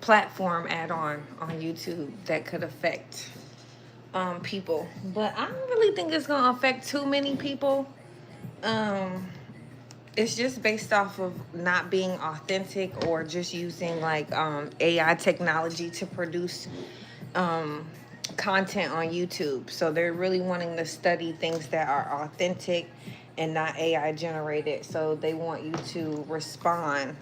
platform add-on on YouTube that could affect people. But I don't really think it's gonna affect too many people. Um, it's just based off of not being authentic or just using like AI technology to produce um, content on YouTube. So they're really wanting to study things that are authentic and not AI generated. So they want you to respond.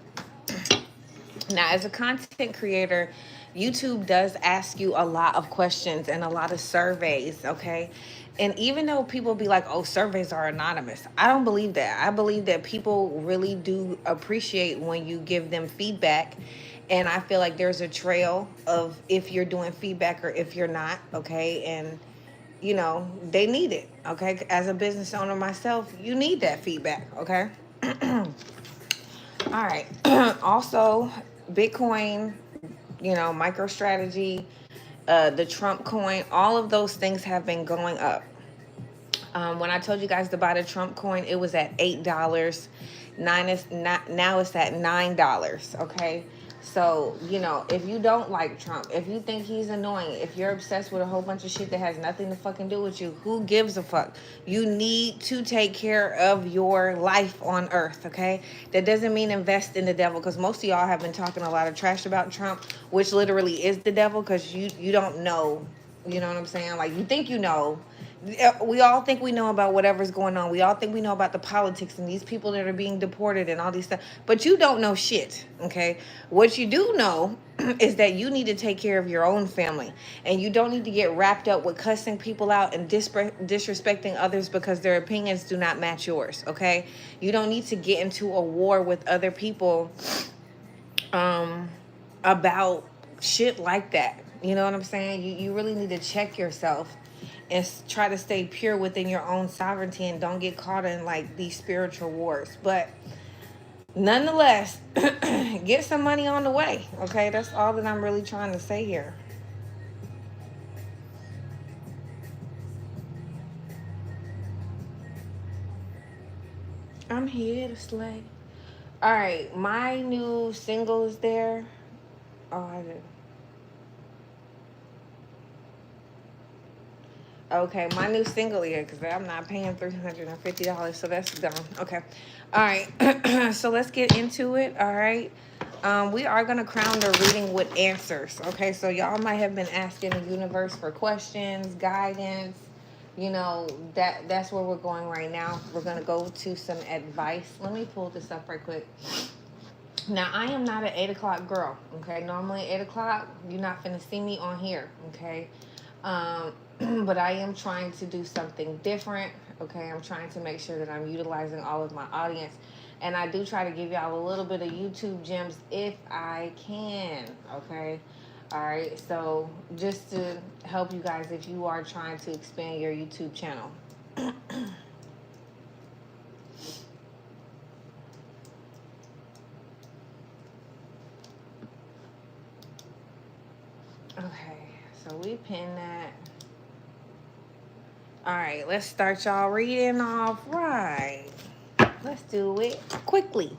Now, as a content creator, YouTube does ask you a lot of questions and a lot of surveys, okay? And even though people be like, oh, surveys are anonymous, I don't believe that. I believe that people really do appreciate when you give them feedback. And I feel like there's a trail of if you're doing feedback or if you're not, okay? And, you know, they need it, okay? As a business owner myself, you need that feedback, okay? All right. Also, Bitcoin, you know, MicroStrategy, the Trump coin, all of those things have been going up. When I told you guys to buy the Trump coin, it was at $8. Nine is not now it's at $9. Okay. So, you know, if you don't like Trump, if you think he's annoying, if you're obsessed with a whole bunch of shit that has nothing to fucking do with you, who gives a fuck? You need to take care of your life on earth, okay? That doesn't mean invest in the devil, because most of y'all have been talking a lot of trash about Trump, which literally is the devil, because you don't know. You know what I'm saying? Like, you think you know. We all think we know about whatever's going on. We all think we know about the politics and these people that are being deported and all these stuff. But you don't know shit, okay? What you do know is that you need to take care of your own family. And you don't need to get wrapped up with cussing people out and disrespecting others because their opinions do not match yours, okay? You don't need to get into a war with other people um, about shit like that. You know what I'm saying? You really need to check yourself and try to stay pure within your own sovereignty and don't get caught in like these spiritual wars. But nonetheless, get some money on the way. Okay, that's all that I'm really trying to say here. I'm here to slay. All right, my new single is there. Oh, I did. Okay, my new single here, because I'm not paying $350, so that's dumb. Okay. All right. So let's get into it. All right. We are going to crown the reading with answers. Okay. So y'all might have been asking the universe for questions, guidance. You know, that's where we're going right now. We're going to go to some advice. Let me pull this up right quick. Now, I am not an 8 o'clock girl, okay? Normally, 8 o'clock, you're not finna see me on here, okay? Um, but I am trying to do something different, okay? I'm trying to make sure that I'm utilizing all of my audience. And I do try to give y'all a little bit of YouTube gems if I can, okay? All right, so just to help you guys if you are trying to expand your YouTube channel. Okay, so we pin that. All right, let's start y'all reading off right. Let's do it quickly.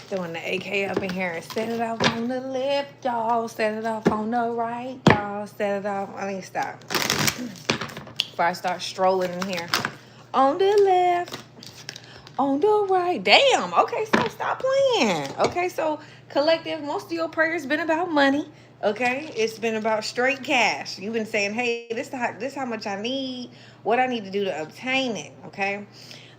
Throwing the AK up in here and set it off on the left, y'all. Set it off on the right, y'all. Set it off. I mean, stop. Before I start strolling in here. On the left, on the right. Damn. Okay, so stop playing. Okay, so collective, most of your prayers been about money. Okay, it's been about straight cash. You've been saying, "Hey, this how much I need. What I need to do to obtain it." Okay.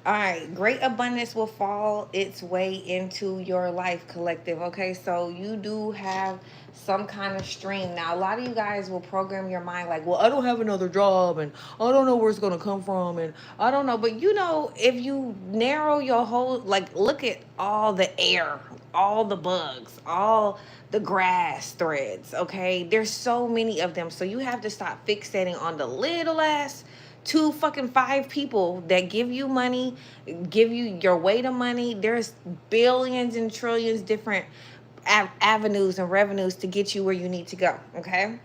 All right, great abundance will fall its way into your life, collective. Okay, so you do have some kind of stream. Now, a lot of you guys will program your mind like, well, I don't have another job and I don't know where it's going to come from and I don't know. But you know, if you narrow your whole, like, look at all the air, all the bugs, all the grass threads, okay? There's so many of them. So you have to stop fixating on the little ass two fucking five people that give you money, give you your way to money. There's billions and trillions different avenues and revenues to get you where you need to go, okay?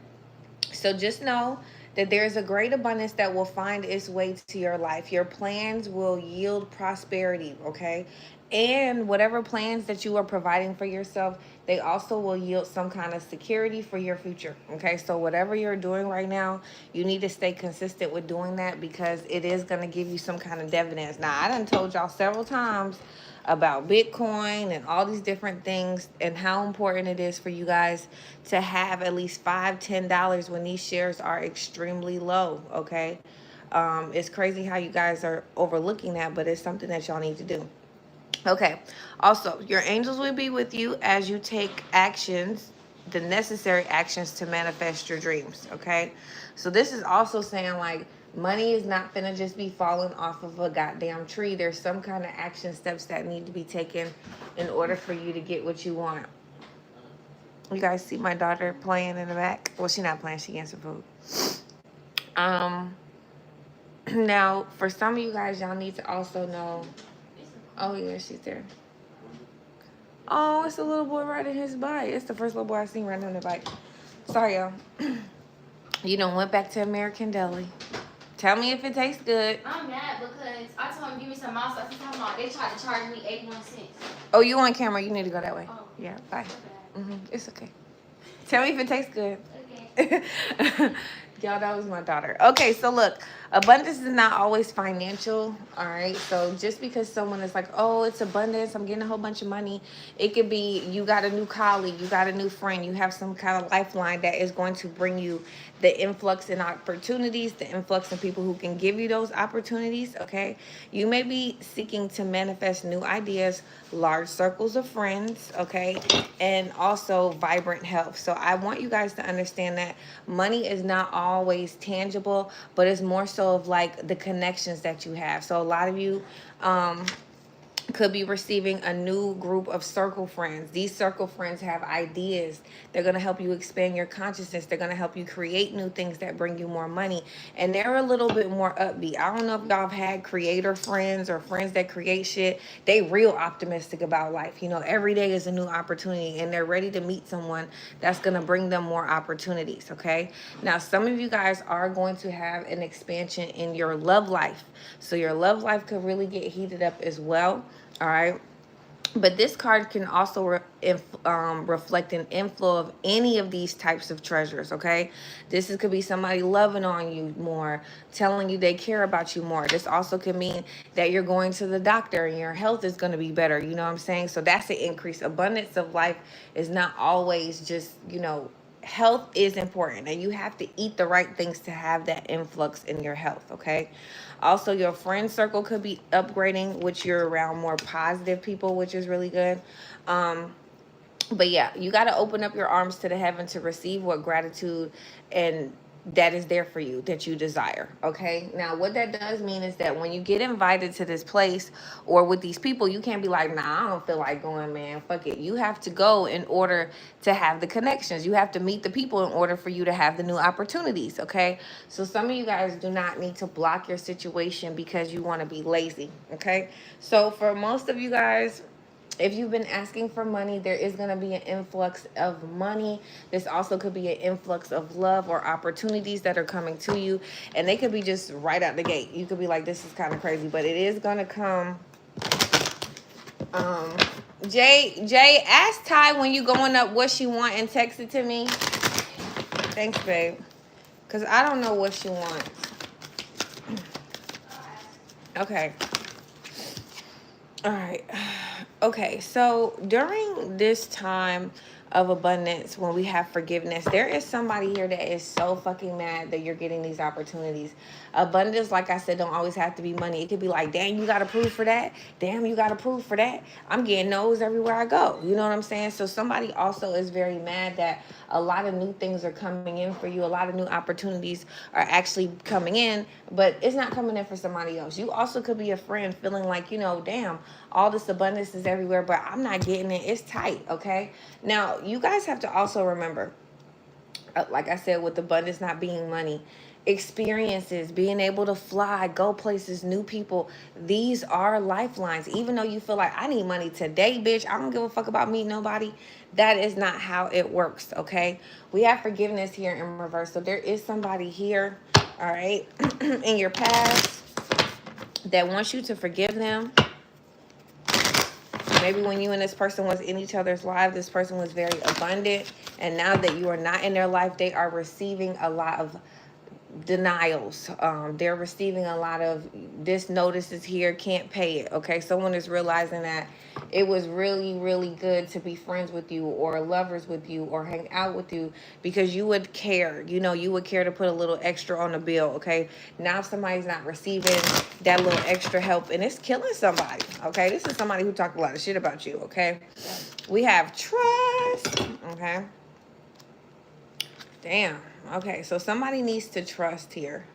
So just know that there's a great abundance that will find its way to your life. Your plans will yield prosperity, okay? And whatever plans that you are providing for yourself, they also will yield some kind of security for your future. Okay, so whatever you're doing right now, you need to stay consistent with doing that, because it is going to give you some kind of dividends. Now, I done told y'all several times about Bitcoin and all these different things, and how important it is for you guys to have at least $5-10 when these shares are extremely low. Okay, it's crazy how you guys are overlooking that, but it's something that y'all need to do. Okay. Also, your angels will be with you as you take actions, the necessary actions to manifest your dreams. Okay. So this is also saying like money is not gonna just be falling off of a goddamn tree. There's some kind of action steps that need to be taken in order for you to get what you want. You guys see my daughter playing in the back? Well, she's not playing. She getting some food. Now, for some of you guys, y'all need to also know. Oh yeah, she's there. Oh, it's a little boy riding his bike. It's the first little boy I've seen riding on the bike. Sorry, y'all. You done went back to American Deli. Tell me if it tastes good. I'm mad because I told him give me some mouse sauce. He's talking about they tried to charge me 81 cents. Oh, you on camera. You need to go that way. Oh. Yeah, bye. It's okay. Tell me if it tastes good. Okay. Y'all, that was my daughter. Okay, so look, abundance is not always financial. All right, so just because someone is like, oh, it's abundance, I'm getting a whole bunch of money, it could be you got a new colleague, you got a new friend, you have some kind of lifeline that is going to bring you the influx in opportunities, the influx in people who can give you those opportunities. Okay, you may be seeking to manifest new ideas, large circles of friends, okay, and also vibrant health. So I want you guys to understand that money is not always tangible, but it's more so of like the connections that you have. So a lot of you could be receiving a new group of circle friends. These circle friends have ideas. They're going to help you expand your consciousness. They're going to help you create new things that bring you more money. And they're a little bit more upbeat. I don't know if y'all have had creator friends or friends that create shit. They real optimistic about life. You know, every day is a new opportunity, and they're ready to meet someone that's going to bring them more opportunities. Okay. Now, some of you guys are going to have an expansion in your love life. So your love life could really get heated up as well. All right. But this card can also reflect an inflow of any of these types of treasures, okay? Could be somebody loving on you more, telling you they care about you more. This also could mean that you're going to the doctor and your health is going to be better, you know what I'm saying? So that's an increase. Abundance of life is not always just, health is important, and you have to eat the right things to have that influx in your health, okay? Also, your friend circle could be upgrading, which you're around more positive people, which is really good. But yeah, you got to open up your arms to the heaven to receive what gratitude and that is there for you, that you desire. Okay. Now, what that does mean is that when you get invited to this place or with these people, you can't be like, nah, I don't feel like going, man. Fuck it. You have to go in order to have the connections. You have to meet the people in order for you to have the new opportunities. Okay. So some of you guys do not need to block your situation because you want to be lazy. Okay. So for most of you guys, if you've been asking for money, there is going to be an influx of money. This also could be an influx of love or opportunities that are coming to you. And they could be just right out the gate. You could be like, this is kind of crazy, but it is going to come. Jay, ask Ty when you going up what she want and text it to me. Thanks, babe. Because I don't know what she wants. Okay. All right. Okay, so during this time of abundance, when we have forgiveness, there is somebody here that is so fucking mad that you're getting these opportunities. Abundance, like I said, don't always have to be money. It could be like, damn, you got approved for that. Damn, you got approved for that. I'm getting no's everywhere I go. You know what I'm saying? So somebody also is very mad that a lot of new things are coming in for you. A lot of new opportunities are actually coming in, but it's not coming in for somebody else. You also could be a friend feeling like, damn, all this abundance is everywhere, but I'm not getting it. It's tight, okay? Now, you guys have to also remember, like I said, with abundance not being money, experiences, being able to fly, go places, new people, these are lifelines. Even though you feel like, I need money today, bitch, I don't give a fuck about meeting nobody. That is not how it works, okay? We have forgiveness here in reverse. So there is somebody here, all right, in your past that wants you to forgive them. Maybe when you and this person was in each other's lives, this person was very abundant. And now that you are not in their life, they are receiving a lot of denials. They're receiving a lot of, this notice is here, can't pay it. Okay, someone is realizing that it was really, really good to be friends with you or lovers with you or hang out with you because you would care. You know, you would care to put a little extra on the bill. Okay, now somebody's not receiving that little extra help and it's killing somebody. Okay, this is somebody who talked a lot of shit about you. Okay, we have trust. Okay, damn. Okay, so somebody needs to trust here.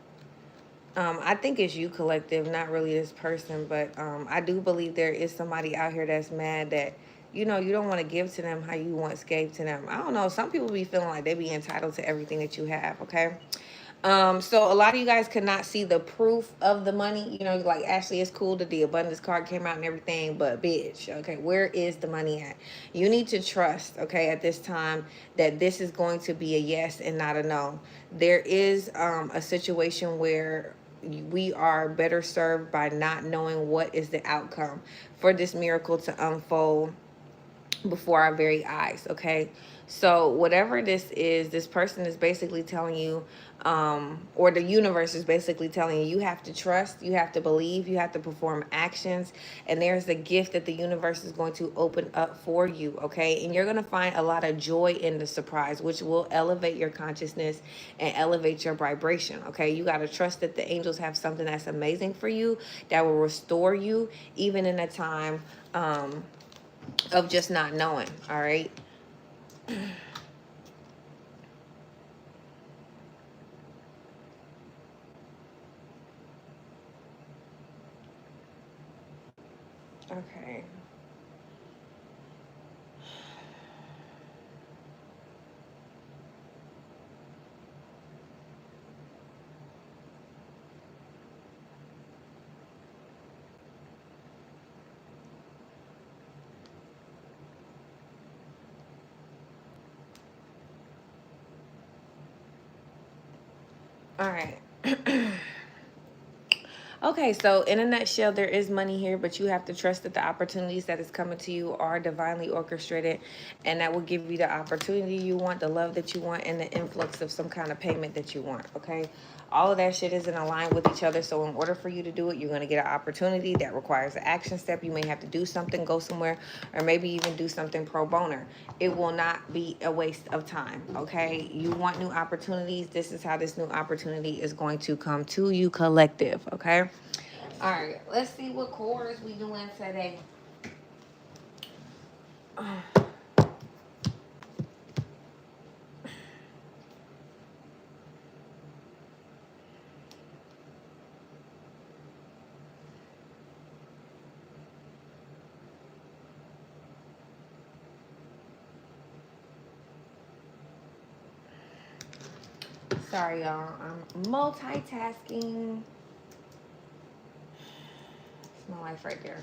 I think it's you, collective, not really this person, but I do believe there is somebody out here that's mad that, you know, you don't want to give to them how you once gave to them. I don't know. Some people be feeling like they be entitled to everything that you have, okay? So a lot of you guys could not see the proof of the money. You know, like, Ashley, it's cool that the abundance card came out and everything, but bitch, okay, where is the money at? You need to trust, okay, at this time that this is going to be a yes and not a no. There is a situation where we are better served by not knowing what is the outcome for this miracle to unfold before our very eyes. Okay, so whatever this is, this person is basically telling you, or the universe is basically telling you, you have to trust, you have to believe, you have to perform actions, and there's the gift that the universe is going to open up for you. Okay, and you're going to find a lot of joy in the surprise, which will elevate your consciousness and elevate your vibration. Okay, you got to trust that the angels have something that's amazing for you that will restore you even in a time of just not knowing. All right. Okay. All right. Okay, so in a nutshell, there is money here, but you have to trust that the opportunities that is coming to you are divinely orchestrated, and that will give you the opportunity you want, the love that you want, and the influx of some kind of payment that you want. Okay, all of that shit is in line with each other. So in order for you to do it, you're going to get an opportunity that requires an action step. You may have to do something, go somewhere, or maybe even do something pro bono. It will not be a waste of time. Okay, you want new opportunities. This is how this new opportunity is going to come to you, collective. Okay. All right, let's see what chords we doing today. Sorry, y'all. I'm multitasking. It's my life right there.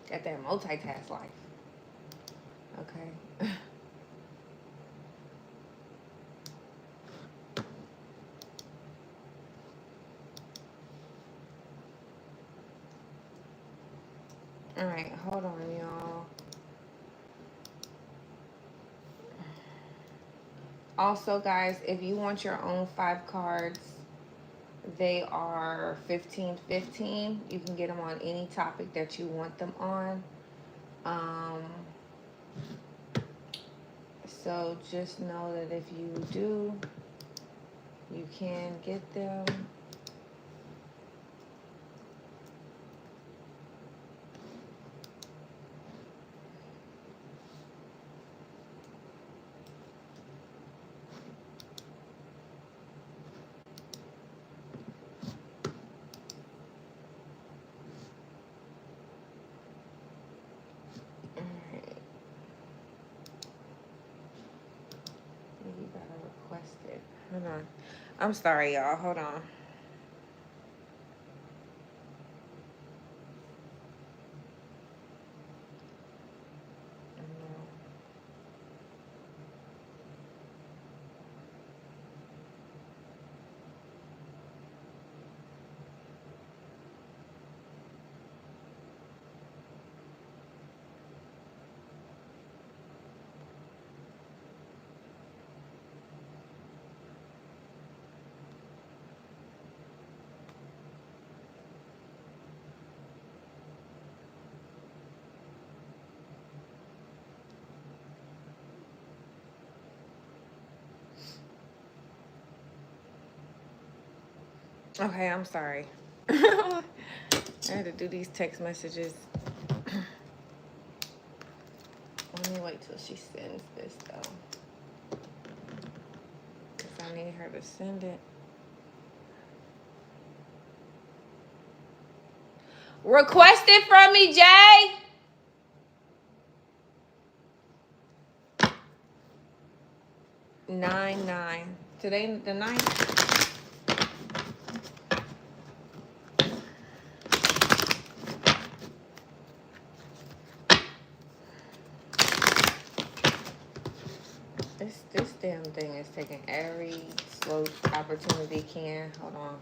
Got that multitask life. Okay. All right, hold on, y'all. Also, guys, if you want your own 5 cards, they are 15.15. You can get them on any topic that you want them on. So just know that if you do, you can get them. You gotta request it. Hold on. I'm sorry, y'all. Hold on. Okay, I'm sorry. I had to do these text messages. Let me wait till she sends this though, because I need her to send it. Request it from me, Jay. 9/9. Today the 9th. This damn thing is taking every slow opportunity it can. Hold on.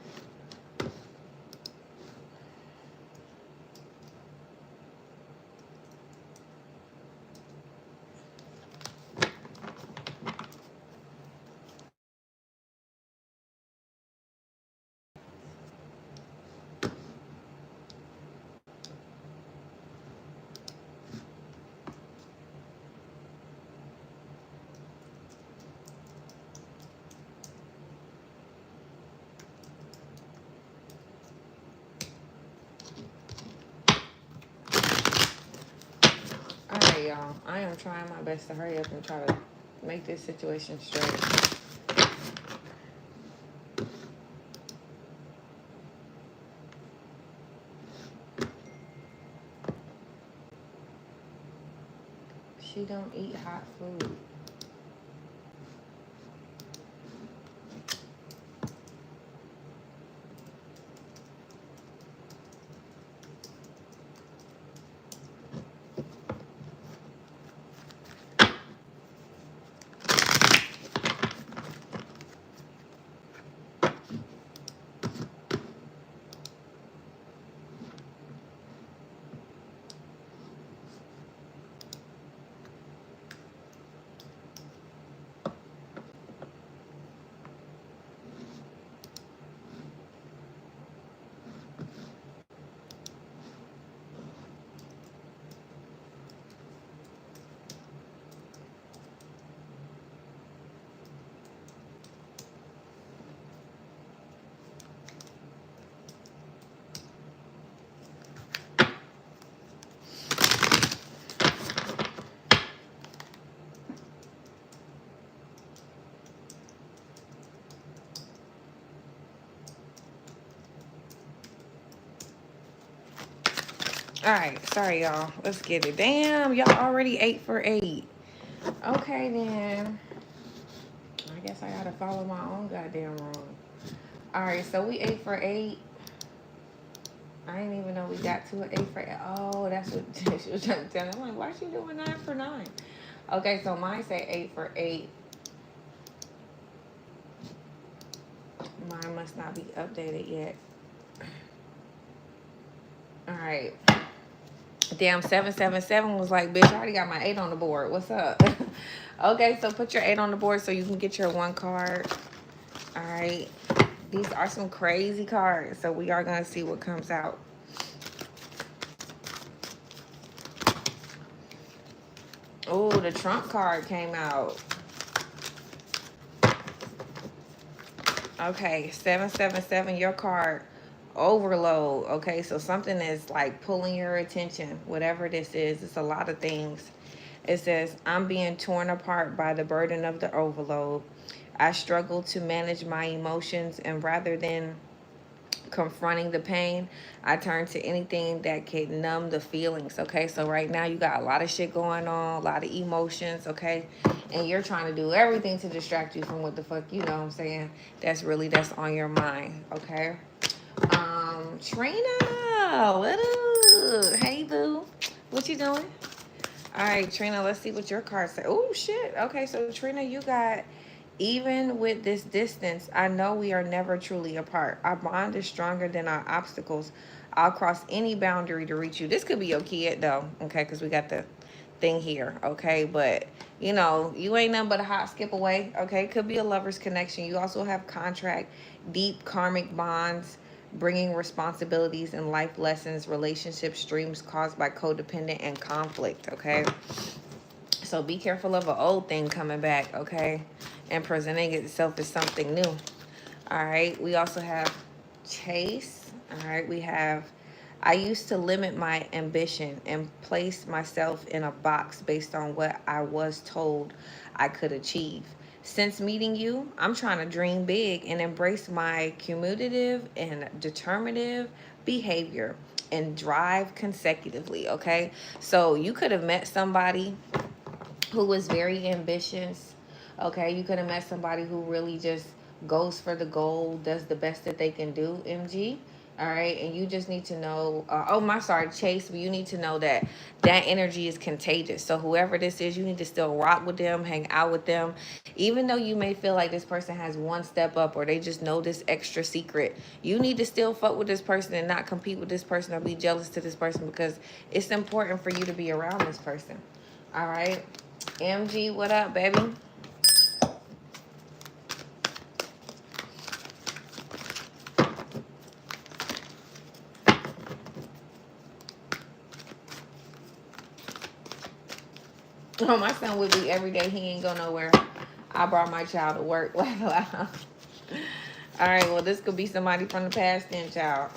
Alright, y'all. I am trying my best to hurry up and try to make this situation straight. She don't eat hot food. Alright, sorry y'all. Let's get it. Damn, y'all already 8 for 8. Okay then. I guess I gotta follow my own goddamn rule. Alright, so we 8 for 8. I didn't even know we got to an 8 for 8. Oh, that's what she was trying to tell me. I'm like, why is she doing 9 for 9? Okay, so mine say 8 for 8. Mine must not be updated yet. Alright. Damn, 777 was like, bitch, I already got my 8 on the board. What's up? Okay, so put your 8 on the board so you can get your 1 card. Alright. These are some crazy cards, so we are going to see what comes out. Oh, the Trump card came out. Okay, 777, your card. Overload. Okay, so something is like pulling your attention. Whatever this is, it's a lot of things. It says, I'm being torn apart by the burden of the overload. I struggle to manage my emotions, and rather than confronting the pain, I turn to anything that can numb the feelings. Okay, so right now you got a lot of shit going on, a lot of emotions. Okay, and you're trying to do everything to distract you from what the fuck, you know what I'm saying, that's on your mind. Okay. Trina, what up? Hey boo, what you doing? All right, Trina, let's see what your cards say. Oh shit. Okay, so Trina, you got, even with this distance, I know we are never truly apart. Our bond is stronger than our obstacles. I'll cross any boundary to reach you. This could be your kid, though, okay, because we got the thing here, okay? But, you know, you ain't nothing but a hop, skip away, okay? Could be a lover's connection. You also have contract, deep karmic bonds, bringing responsibilities and life lessons, relationship streams caused by codependent and conflict, okay? So be careful of an old thing coming back, okay? And presenting itself as something new. All right. We also have Chase. All right, we have I used to limit my ambition and place myself in a box based on what I was told I could achieve. Since meeting you, I'm trying to dream big and embrace my cumulative and determinative behavior and drive consecutively, okay? So you could have met somebody who was very ambitious. Okay, you could have met somebody who really just goes for the goal, does the best that they can do, MG. All right, and you just need to know. Oh, my sorry, Chase. But you need to know that that energy is contagious. So whoever this is, you need to still rock with them, hang out with them, even though you may feel like this person has one step up or they just know this extra secret. You need to still fuck with this person and not compete with this person or be jealous to this person because it's important for you to be around this person. All right. MG, what up, baby? Oh, my son with me every day. He ain't go nowhere. I brought my child to work. All right, well, this could be somebody from the past then, child.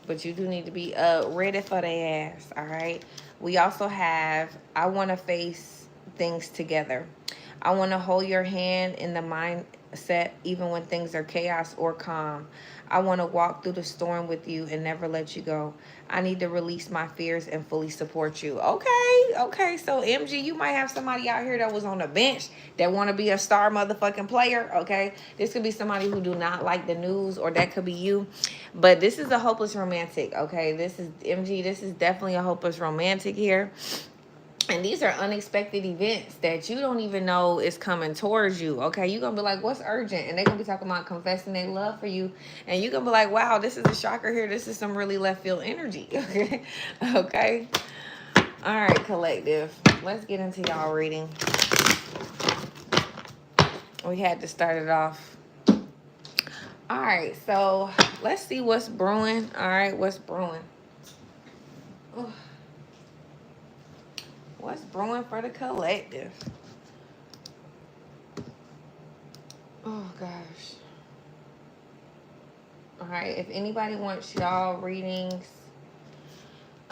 But you do need to be ready for their ass, all right? We also have, I want to face things together. I want to hold your hand in the mindset even when things are chaos or calm. I want to walk through the storm with you and never let you go. I need to release my fears and fully support you. Okay. So MG, you might have somebody out here that was on the bench that want to be a star motherfucking player. Okay, this could be somebody who do not like the news, or that could be you. But this is a hopeless romantic. Okay, this is MG. This is definitely a hopeless romantic here. And these are unexpected events that you don't even know is coming towards you. Okay, you're gonna be like, what's urgent? And they're gonna be talking about confessing their love for you. And you're gonna be like, wow, this is a shocker here. This is some really left field energy. Okay. Okay. All right, collective. Let's get into y'all reading. We had to start it off. All right, so let's see what's brewing. All right, what's brewing? Ooh. What's brewing for the collective? Oh, gosh. All right, if anybody wants y'all readings,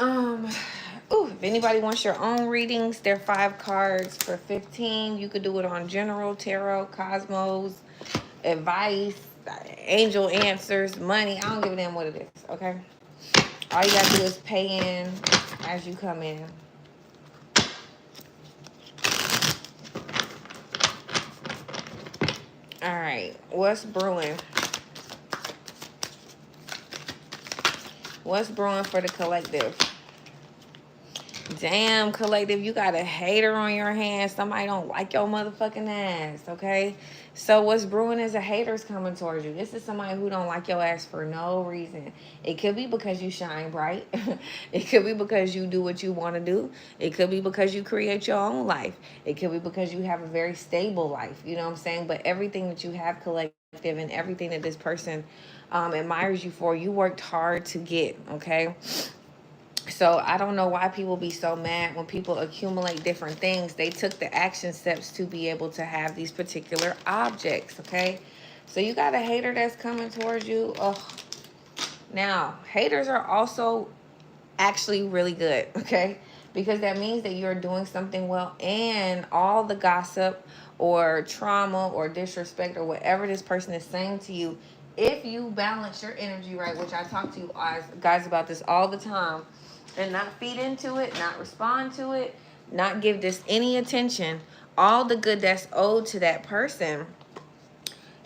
if anybody wants your own readings, they're 5 cards for 15. You could do it on general, tarot, cosmos, advice, angel answers, money. I don't give a damn what it is, okay? All you gotta do is pay in as you come in. All right, what's brewing? What's brewing for the collective? Damn, collective, you got a hater on your hands. Somebody don't like your motherfucking ass, okay? So what's brewing is a hater's coming towards you. This is somebody who don't like your ass for no reason. It could be because you shine bright. It could be because you do what you want to do. It could be because you create your own life. It could be because you have a very stable life. You know what I'm saying? But everything that you have collective and everything that this person admires you for, you worked hard to get, okay? So I don't know why people be so mad when people accumulate different things. They took the action steps to be able to have these particular objects, okay? So you got a hater that's coming towards you. Oh, now, haters are also actually really good, okay? Because that means that you're doing something well, and all the gossip or trauma or disrespect or whatever this person is saying to you, if you balance your energy right, which I talk to you guys about this all the time, and not feed into it, not respond to it, not give this any attention, all the good that's owed to that person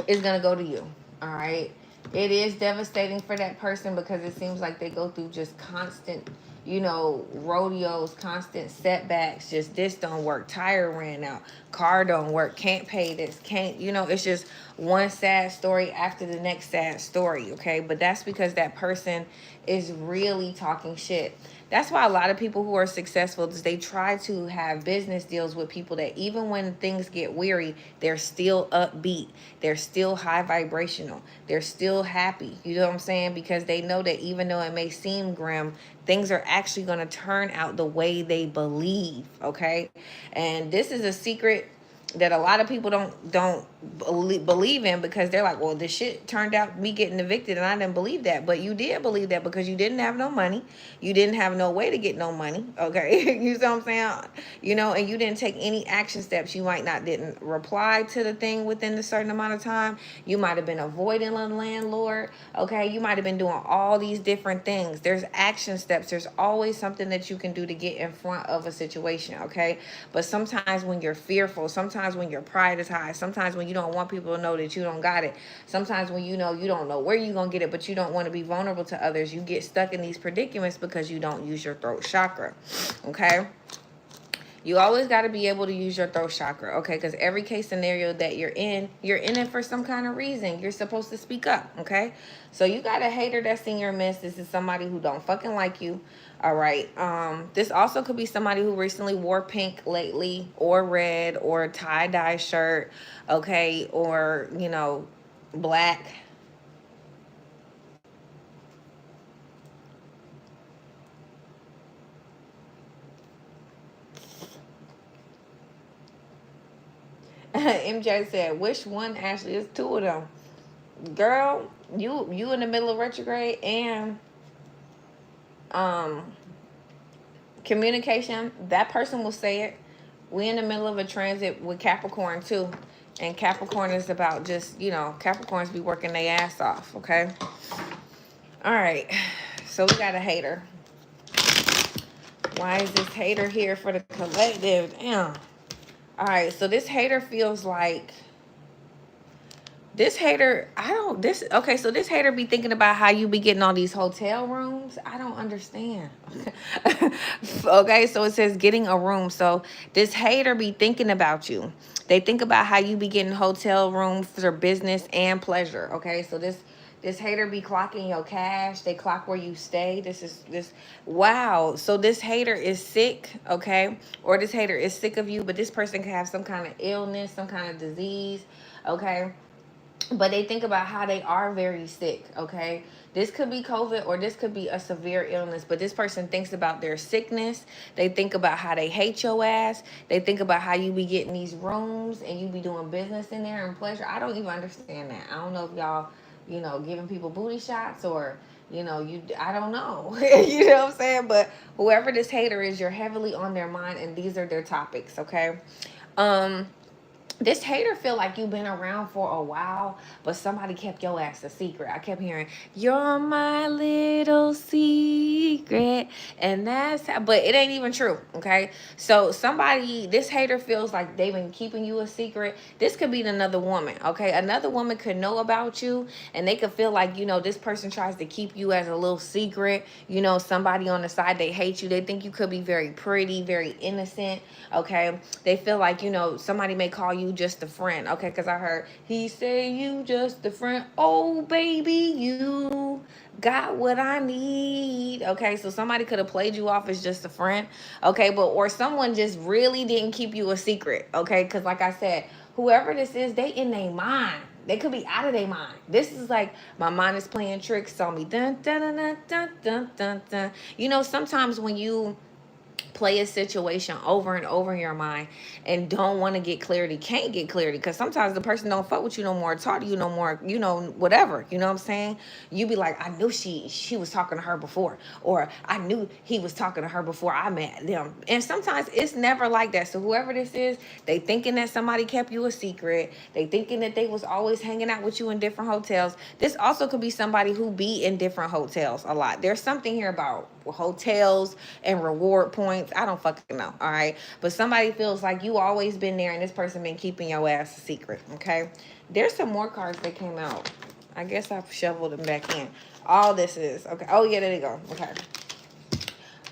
is going to go to you. All right. It is devastating for that person because it seems like they go through just constant, rodeos, constant setbacks. Just this don't work. Tire ran out. Car don't work. Can't pay this. Can't, it's just one sad story after the next sad story. Okay. But that's because that person is really talking shit. That's why a lot of people who are successful, they try to have business deals with people that even when things get weary, they're still upbeat. They're still high vibrational. They're still happy. You know what I'm saying? Because they know that even though it may seem grim, things are actually going to turn out the way they believe. Okay. And this is a secret that a lot of people don't believe in, because they're like, well, this shit turned out me getting evicted and I didn't believe that. But you did believe that because you didn't have no money. You didn't have no way to get no money. Okay. You see what I'm saying? You know, and you didn't take any action steps. You might not didn't reply to the thing within a certain amount of time. You might have been avoiding a landlord. Okay. You might have been doing all these different things. There's action steps. There's always something that you can do to get in front of a situation. Okay. But sometimes when you're fearful, sometimes when your pride is high, sometimes when you don't want people to know that you don't got it, sometimes when you know you don't know where you're going to get it, but you don't want to be vulnerable to others, you get stuck in these predicaments because you don't use your throat chakra. Okay. You always got to be able to use your throat chakra, okay? Because every case scenario that you're in it for some kind of reason. You're supposed to speak up, okay? So you got a hater that's in your midst. This is somebody who don't fucking like you, all right? This also could be somebody who recently wore pink lately, or red, or a tie-dye shirt, okay? Or, you know, black. MJ said, which one, Ashley? It's two of them. Girl, you in the middle of retrograde, and um communication, that person will say it. We in the middle of a transit with Capricorn too. And Capricorn is about just, you know, Capricorns be working their ass off, okay? All right. So we got a hater. Why is this hater here for the collective? Damn. All right, so this hater feels like this hater, okay, so this hater be thinking about how you be getting all these hotel rooms. I don't understand. Okay, so it says getting a room. So this hater be thinking about you. They think about how you be getting hotel rooms for business and pleasure. Okay, so this hater be clocking your cash. They clock where you stay. Wow. So this hater is sick, okay? Or this hater is sick of you, but this person can have some kind of illness, some kind of disease, okay? But they think about how they are very sick, okay? This could be COVID, or this could be a severe illness, but this person thinks about their sickness. They think about how they hate your ass. They think about how you be getting these rooms and you be doing business in there and pleasure. I don't even understand that. I don't know if y'all, you know, giving people booty shots, or, you know, I don't know. You know what I'm saying? But whoever this hater is, you're heavily on their mind, and these are their topics, okay? This hater feel like you've been around for a while, but somebody kept your ass a secret. I kept hearing, you're my little secret. And but it ain't even true, okay? So this hater feels like they've been keeping you a secret. This could be another woman, okay? Another woman could know about you, and they could feel like, you know, this person tries to keep you as a little secret. You know, somebody on the side, they hate you. They think you could be very pretty, very innocent, okay? They feel like, you know, somebody may call you just a friend, okay? Because I heard he say you just a friend. Oh, baby, you got what I need, okay? So somebody could have played you off as just a friend, okay? Or someone just really didn't keep you a secret, okay? Because like I said, whoever this is, they in their mind. They could be out of their mind. This is like, my mind is playing tricks on me. Dun, dun, dun, dun, dun, dun, dun, dun. You know, sometimes when you play a situation over and over in your mind and don't want to get clarity, can't get clarity, because sometimes the person don't fuck with you no more, talk to you no more, you know, whatever, you know what I'm saying? You be like, I knew she was talking to her before, or I knew he was talking to her before I met them. And sometimes it's never like that. So whoever this is, they thinking that somebody kept you a secret. They thinking that they was always hanging out with you in different hotels. This also could be somebody who be in different hotels a lot. There's something here about hotels and reward points. I don't fucking know, all right? But somebody feels like you always been there, and this person been keeping your ass a secret, okay? There's some more cards that came out. I guess I've shoveled them back in. All this is, okay. Oh, yeah, there they go. Okay.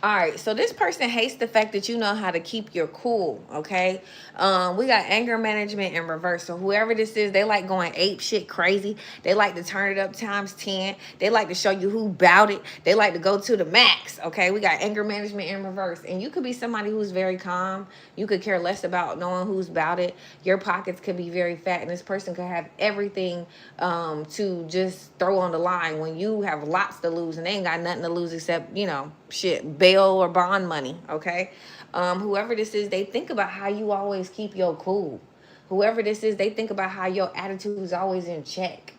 All right, so this person hates the fact that you know how to keep your cool, okay? We got anger management in reverse. So whoever this is, they like going ape shit crazy. They like to turn it up times 10. They like to show you who bout it. They like to go to the max, okay? We got anger management in reverse. And you could be somebody who's very calm. You could care less about knowing who's bout it. Your pockets could be very fat, and this person could have everything to just throw on the line when you have lots to lose, and they ain't got nothing to lose except, you know, shit, bail or bond money, okay? Whoever this is, they think about how you always keep your cool. whoever this is, they think about how your attitude is always in check.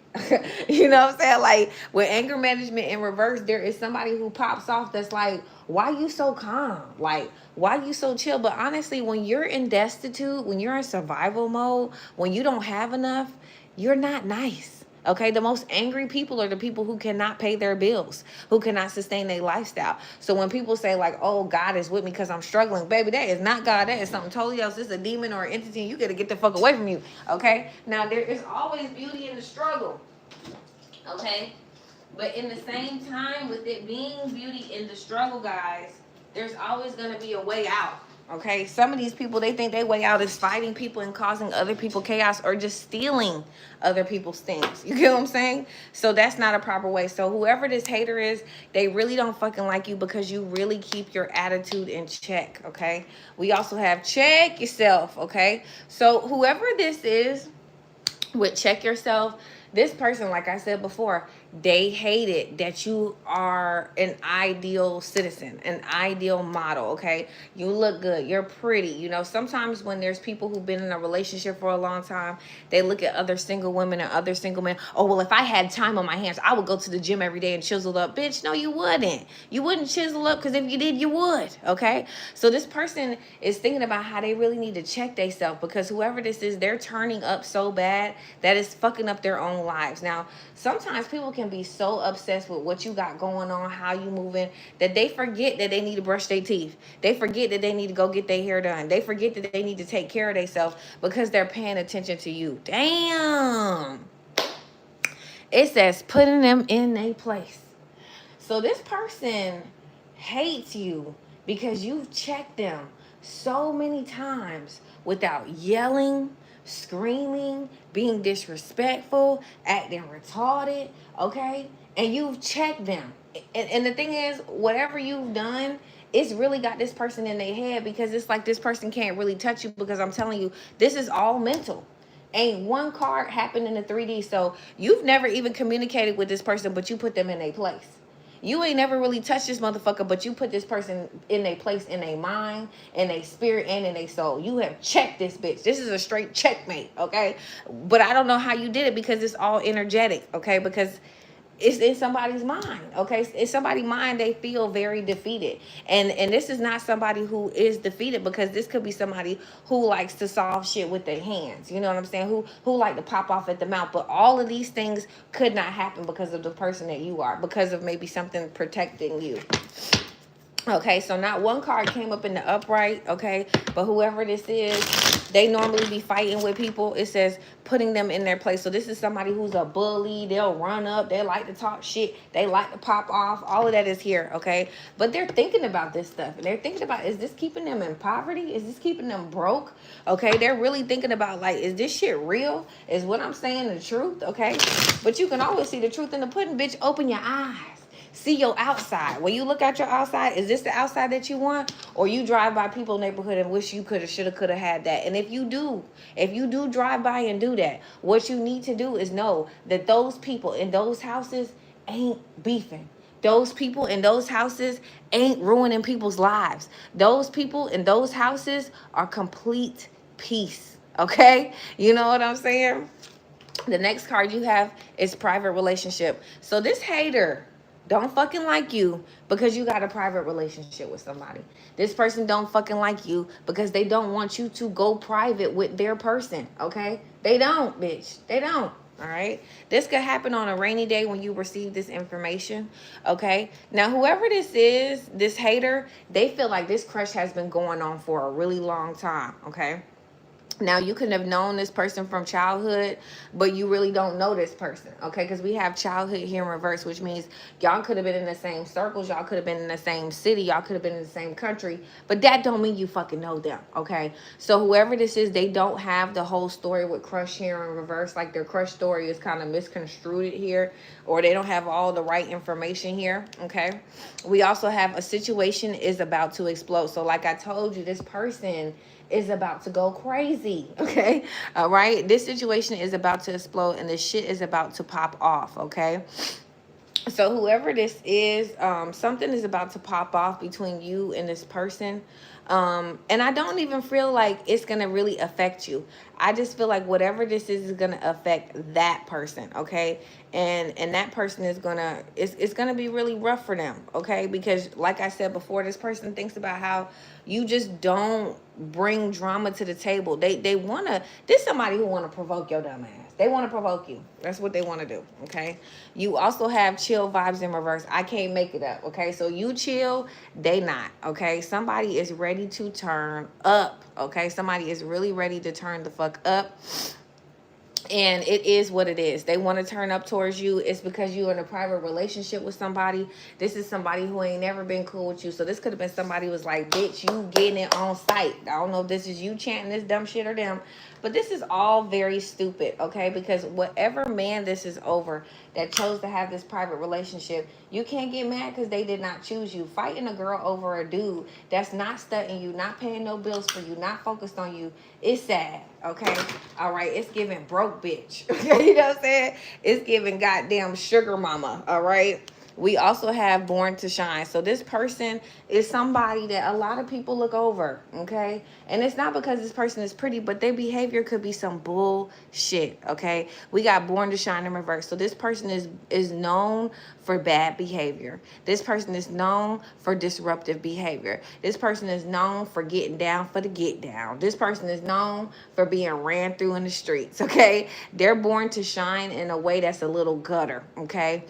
You know what I'm saying? Like with anger management in reverse, there is somebody who pops off that's like, why you so calm? Like, why you so chill? But honestly, when you're in destitute, when you're in survival mode, when you don't have enough, you're not nice. Okay, the most angry people are the people who cannot pay their bills, who cannot sustain their lifestyle. So when people say like, oh, God is with me because I'm struggling, baby, that is not God. That is something totally else. It's a demon or an entity. You got to get the fuck away from you. Okay, now there is always beauty in the struggle. Okay, but in the same time, with it being beauty in the struggle, guys, there's always going to be a way out. Okay, some of these people, they think their way out is fighting people and causing other people chaos or just stealing other people's things. You get what I'm saying? So that's not a proper way. So whoever this hater is, they really don't fucking like you because you really keep your attitude in check. Okay, we also have check yourself. Okay, so whoever this is with check yourself, this person, like I said before, they hate it that you are an ideal citizen, an ideal model, okay? You look good, you're pretty. You know, sometimes when there's people who've been in a relationship for a long time, they look at other single women and other single men. Oh, well, if I had time on my hands, I would go to the gym every day and chisel up. Bitch, no, you wouldn't. You wouldn't chisel up because if you did, you would, okay? So this person is thinking about how they really need to check themselves because whoever this is, they're turning up so bad that it's fucking up their own lives. Now, sometimes people can be so obsessed with what you got going on, how you moving, that they forget that they need to brush their teeth. They forget that they need to go get their hair done. They forget that they need to take care of themselves because they're paying attention to you. Damn. It says putting them in their place. So this person hates you because you've checked them so many times without yelling, screaming, being disrespectful, acting retarded, okay? And you've checked them. And the thing is, whatever you've done, it's really got this person in their head because it's like this person can't really touch you because I'm telling you, this is all mental. Ain't one card happened in the 3D. So you've never even communicated with this person, but you put them in a place. You ain't never really touched this motherfucker, but you put this person in a place, in a mind, in a spirit, and in a soul. You have checked this bitch. This is a straight checkmate, okay? But I don't know how you did it because it's all energetic, okay? Because it's in somebody's mind, okay? It's somebody's mind. They feel very defeated, and this is not somebody who is defeated because this could be somebody who likes to solve shit with their hands. You know what I'm saying? Who like to pop off at the mouth. But all of these things could not happen because of the person that you are, because of maybe something protecting you. Okay, so not one card came up in the upright, okay? But whoever this is, they normally be fighting with people. It says putting them in their place. So this is somebody who's a bully. They'll run up. They like to talk shit. They like to pop off. All of that is here, okay? But they're thinking about this stuff. And they're thinking about, is this keeping them in poverty? Is this keeping them broke? Okay, they're really thinking about, like, is this shit real? Is what I'm saying the truth, okay? But you can always see the truth in the pudding, bitch. Open your eyes. See your outside. When you look at your outside, is this the outside that you want? Or you drive by people's neighborhood and wish you could have, should have, could have had that. And if you do drive by and do that, what you need to do is know that those people in those houses ain't beefing. Those people in those houses ain't ruining people's lives. Those people in those houses are complete peace. Okay? You know what I'm saying? The next card you have is private relationship. So this hater don't fucking like you because you got a private relationship with somebody. This person don't fucking like you because they don't want you to go private with their person, okay? They don't, bitch. They don't, all right? This could happen on a rainy day when you receive this information, okay? Now, whoever this is, this hater, they feel like this crush has been going on for a really long time, okay? Now, you could have known this person from childhood, but you really don't know this person, okay? Because we have childhood here in reverse, which means y'all could have been in the same circles. Y'all could have been in the same city. Y'all could have been in the same country. But that don't mean you fucking know them, okay? So whoever this is, they don't have the whole story with crush here in reverse. Like their crush story is kind of misconstrued here, or they don't have all the right information here, okay? We also have a situation is about to explode. So like I told you, this person is about to go crazy, okay? All right, this situation is about to explode and this shit is about to pop off, okay? So whoever this is, something is about to pop off between you and this person. And I don't even feel like it's gonna really affect you. I just feel like whatever this is gonna affect that person, okay? And that person is gonna, it's gonna be really rough for them, okay? Because like I said before, this person thinks about how you just don't bring drama to the table. They wanna, this somebody who wanna provoke your dumb ass. They wanna provoke you. That's what they wanna do, okay? You also have chill vibes in reverse. I can't make it up, okay? So you chill, they not, okay? Somebody is ready to turn up, okay? Somebody is really ready to turn the fuck up. And it is what it is. They want to turn up towards you. It's because you're in a private relationship with somebody. This is somebody who ain't never been cool with you. So this could have been somebody who was like, bitch, you getting it on sight. I don't know if this is you chanting this dumb shit or them. But this is all very stupid, okay? Because whatever man this is over that chose to have this private relationship, you can't get mad because they did not choose you. Fighting a girl over a dude that's not studying you, not paying no bills for you, not focused on you, it's sad, okay? All right, it's giving broke bitch, okay? You know what I'm saying? It's giving goddamn sugar mama, all right? We also have born to shine. So this person is somebody that a lot of people look over, okay? And it's not because this person is pretty, but their behavior could be some bullshit, okay? We got born to shine in reverse. So this person is known for bad behavior. This person is known for disruptive behavior. This person is known for getting down for the get down. This person is known for being ran through in the streets, okay? They're born to shine in a way that's a little gutter, okay?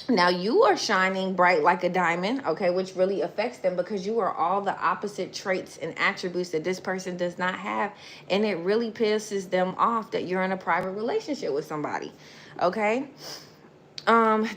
Now you are shining bright like a diamond, okay, which really affects them because you are all the opposite traits and attributes that this person does not have. And it really pisses them off that you're in a private relationship with somebody, okay?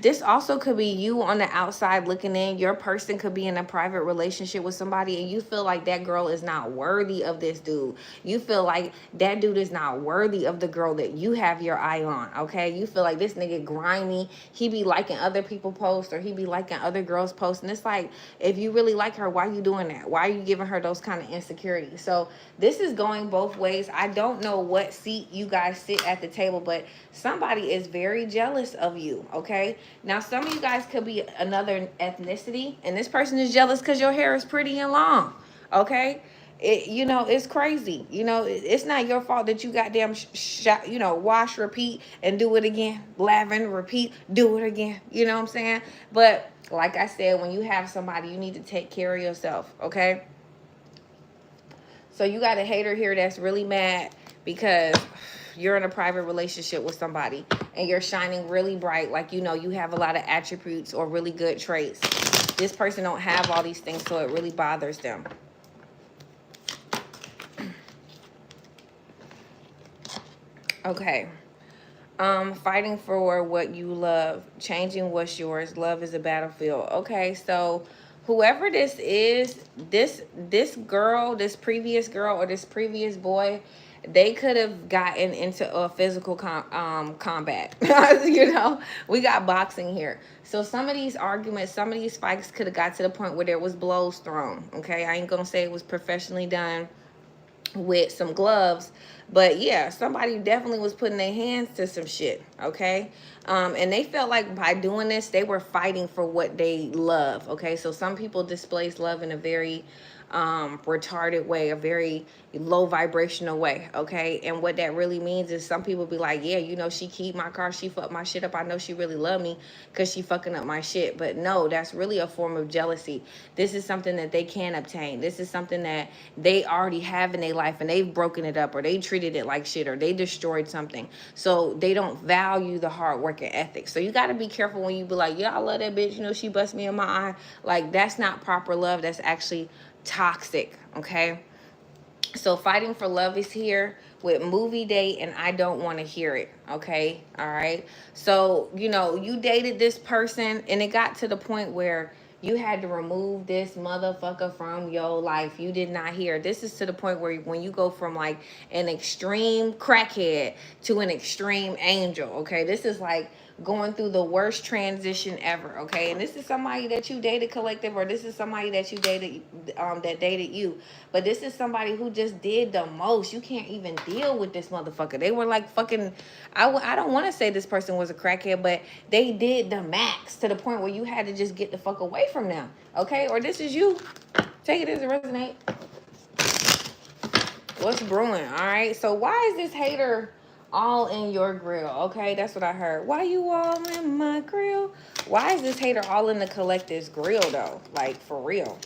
This also could be you on the outside looking in. Your person could be in a private relationship with somebody and you feel like that girl is not worthy of this dude. You feel like that dude is not worthy of the girl that you have your eye on, okay? You feel like this nigga grimy. He be liking other people posts or he be liking other girls posts. And it's like, if you really like her, why are you doing that? Why are you giving her those kind of insecurities? So this is going both ways. I don't know what seat you guys sit at the table, but somebody is very jealous of you, okay? Now, some of you guys could be another ethnicity, and this person is jealous because your hair is pretty and long, okay? It's crazy. It's not your fault that you goddamn wash, repeat, and do it again. Lavender, repeat, do it again. You know what I'm saying? But like I said, when you have somebody, you need to take care of yourself, okay? So you got a hater here that's really mad because you're in a private relationship with somebody and you're shining really bright, like you have a lot of attributes or really good traits. This person don't have all these things, so it really bothers them. Okay. Fighting for what you love, changing what's yours. Love is a battlefield. Okay, so whoever this is, this girl, this previous girl, or this previous boy, they could have gotten into a physical combat. We got boxing here. So some of these arguments, some of these fights could have got to the point where there was blows thrown. Okay, I ain't gonna say it was professionally done with some gloves, but yeah, somebody definitely was putting their hands to some shit, okay? And they felt like by doing this, they were fighting for what they love, okay? So some people displays love in a very retarded way, a very low vibrational way, okay? And what that really means is some people be like, yeah, she keep my car, she fucked my shit up, I know she really love me because she fucking up my shit. But no, that's really a form of jealousy. This is something that they can't obtain. This is something that they already have in their life and they've broken it up, or they treated it like shit, or they destroyed something. So they don't value the hard work and ethics. So you got to be careful when you be like, yeah, I love that bitch, she bust me in my eye. Like, that's not proper love. That's actually toxic, okay? So fighting for love is here with movie date, and I don't want to hear it, okay? All right. So, you dated this person and it got to the point where you had to remove this motherfucker from your life. You did not hear. This is to the point where when you go from like an extreme crackhead to an extreme angel, okay? This is like going through the worst transition ever, okay? And this is somebody that you dated collective, or this is somebody that you dated that dated you. But this is somebody who just did the most. You can't even deal with this motherfucker. They were like fucking, I don't want to say this person was a crackhead, but they did the max to the point where you had to just get the fuck away from them, okay? Or this is you. Take it as it resonate. What's brewing? All right. So why is this hater all in your grill? Okay, that's what I heard. Why you all in my grill? Why is this hater all in the collective's grill though? Like for real.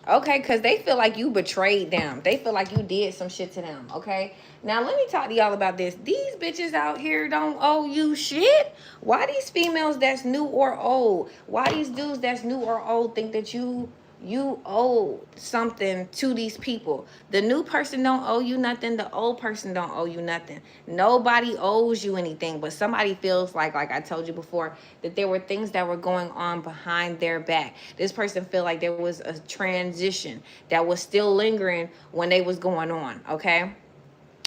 Okay, because they feel like you betrayed them. They feel like you did some shit to them. Okay. Now let me talk to y'all about this. These bitches out here don't owe you shit. Why these females that's new or old? Why these dudes that's new or old think that you owe something to these people? The new person don't owe you nothing. The old person don't owe you nothing. Nobody owes you anything, but somebody feels like I told you before, that there were things that were going on behind their back. This person feel like there was a transition that was still lingering when they was going on, okay?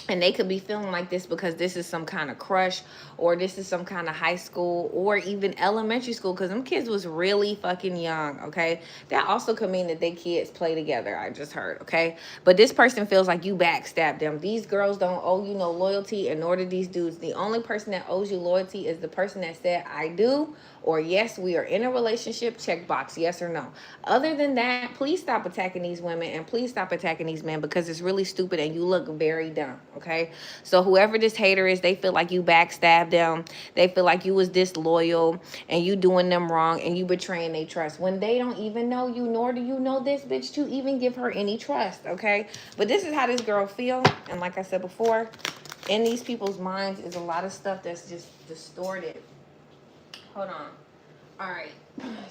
And they could be feeling like this because this is some kind of crush, or this is some kind of high school or even elementary school, because them kids was really fucking young, okay? That also could mean that they kids play together, I just heard, okay? But this person feels like you backstabbed them. These girls don't owe you no loyalty, and nor do these dudes. The only person that owes you loyalty is the person that said, I do, or yes, we are in a relationship, check box, yes or no. Other than that, please stop attacking these women, and please stop attacking these men, because it's really stupid and you look very dumb, okay? So whoever this hater is, they feel like you backstabbed them. They feel like you was disloyal and you doing them wrong and you betraying their trust when they don't even know you, nor do you know this bitch to even give her any trust, okay? But this is how this girl feel. And like I said before, in these people's minds is a lot of stuff that's just distorted. Hold on. All right.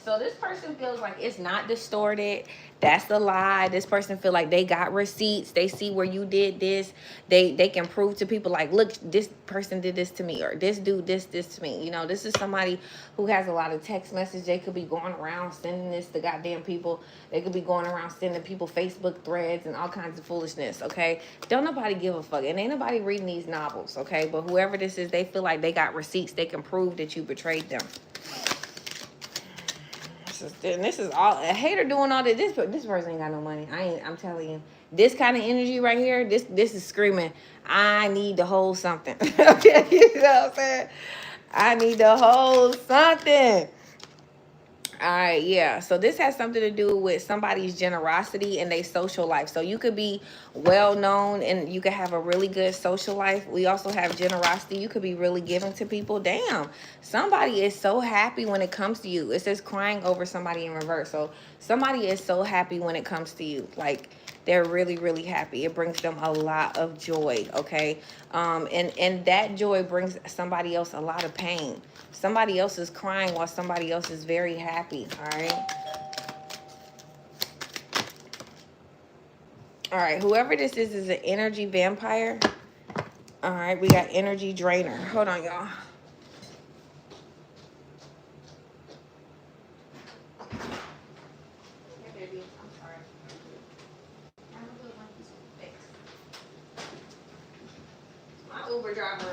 So this person feels like it's not distorted. That's the lie. This person feel like they got receipts. They see where you did this. They can prove to people like, look, this person did this to me, or this dude this to me. You know, this is somebody who has a lot of text messages. They could be going around sending this to goddamn people. They could be going around sending people Facebook threads and all kinds of foolishness, okay? Don't nobody give a fuck. And ain't nobody reading these novels, okay? But whoever this is, they feel like they got receipts. They can prove that you betrayed them. And this is all a hater doing all this. This person ain't got no money. I'm telling you, this kind of energy right here. This is screaming, I need to hold something. Okay, you know what I'm saying? I need to hold something. All right, yeah. So this has something to do with somebody's generosity in their social life. So you could be well known and you could have a really good social life. We also have generosity. You could be really giving to people. Damn, somebody is so happy when it comes to you. It says crying over somebody in reverse. So somebody is so happy when it comes to you. Like, they're really, really happy. It brings them a lot of joy, okay? And that joy brings somebody else a lot of pain. Somebody else is crying while somebody else is very happy, all right? All right, whoever this is an energy vampire. All right, we got energy drainer. Hold on, y'all. Uber driver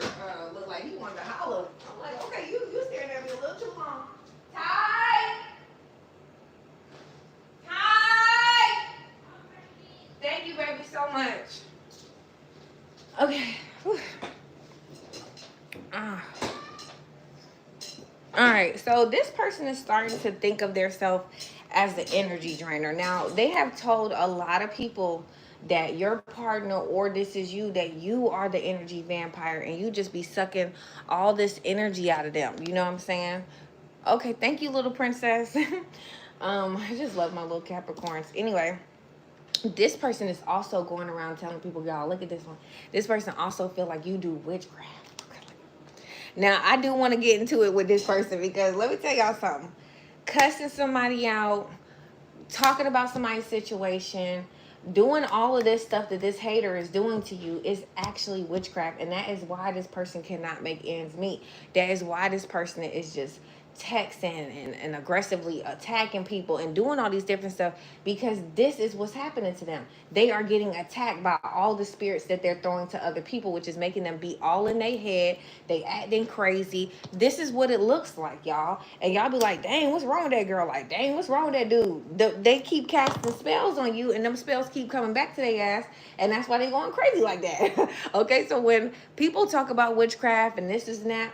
looked like he wanted to holler. I'm like, okay, you staring at me a little too long. Ty! Thank you, baby, so much. Okay. All right, so this person is starting to think of themselves as the energy drainer. Now, they have told a lot of people that your partner or this is you, that you are the energy vampire and you just be sucking all this energy out of them. You know what I'm saying? Okay, thank you, little princess. I just love my little Capricorns. Anyway, this person is also going around telling people, y'all, look at this one. This person also feel like you do witchcraft. Now, I do want to get into it with this person because let me tell y'all something. Cussing somebody out, talking about somebody's situation, doing all of this stuff that this hater is doing to you is actually witchcraft. And that is why this person cannot make ends meet. That is why this person is just texting and aggressively attacking people and doing all these different stuff, because this is what's happening to them. They are getting attacked by all the spirits that they're throwing to other people, which is making them be all in their head. They acting crazy. This is what it looks like, y'all. And y'all be like, dang, what's wrong with that girl? Like, dang, what's wrong with that dude? They keep casting spells on you, and them spells keep coming back to their ass, and that's why they going crazy like that. Okay, so when people talk about witchcraft and this is that,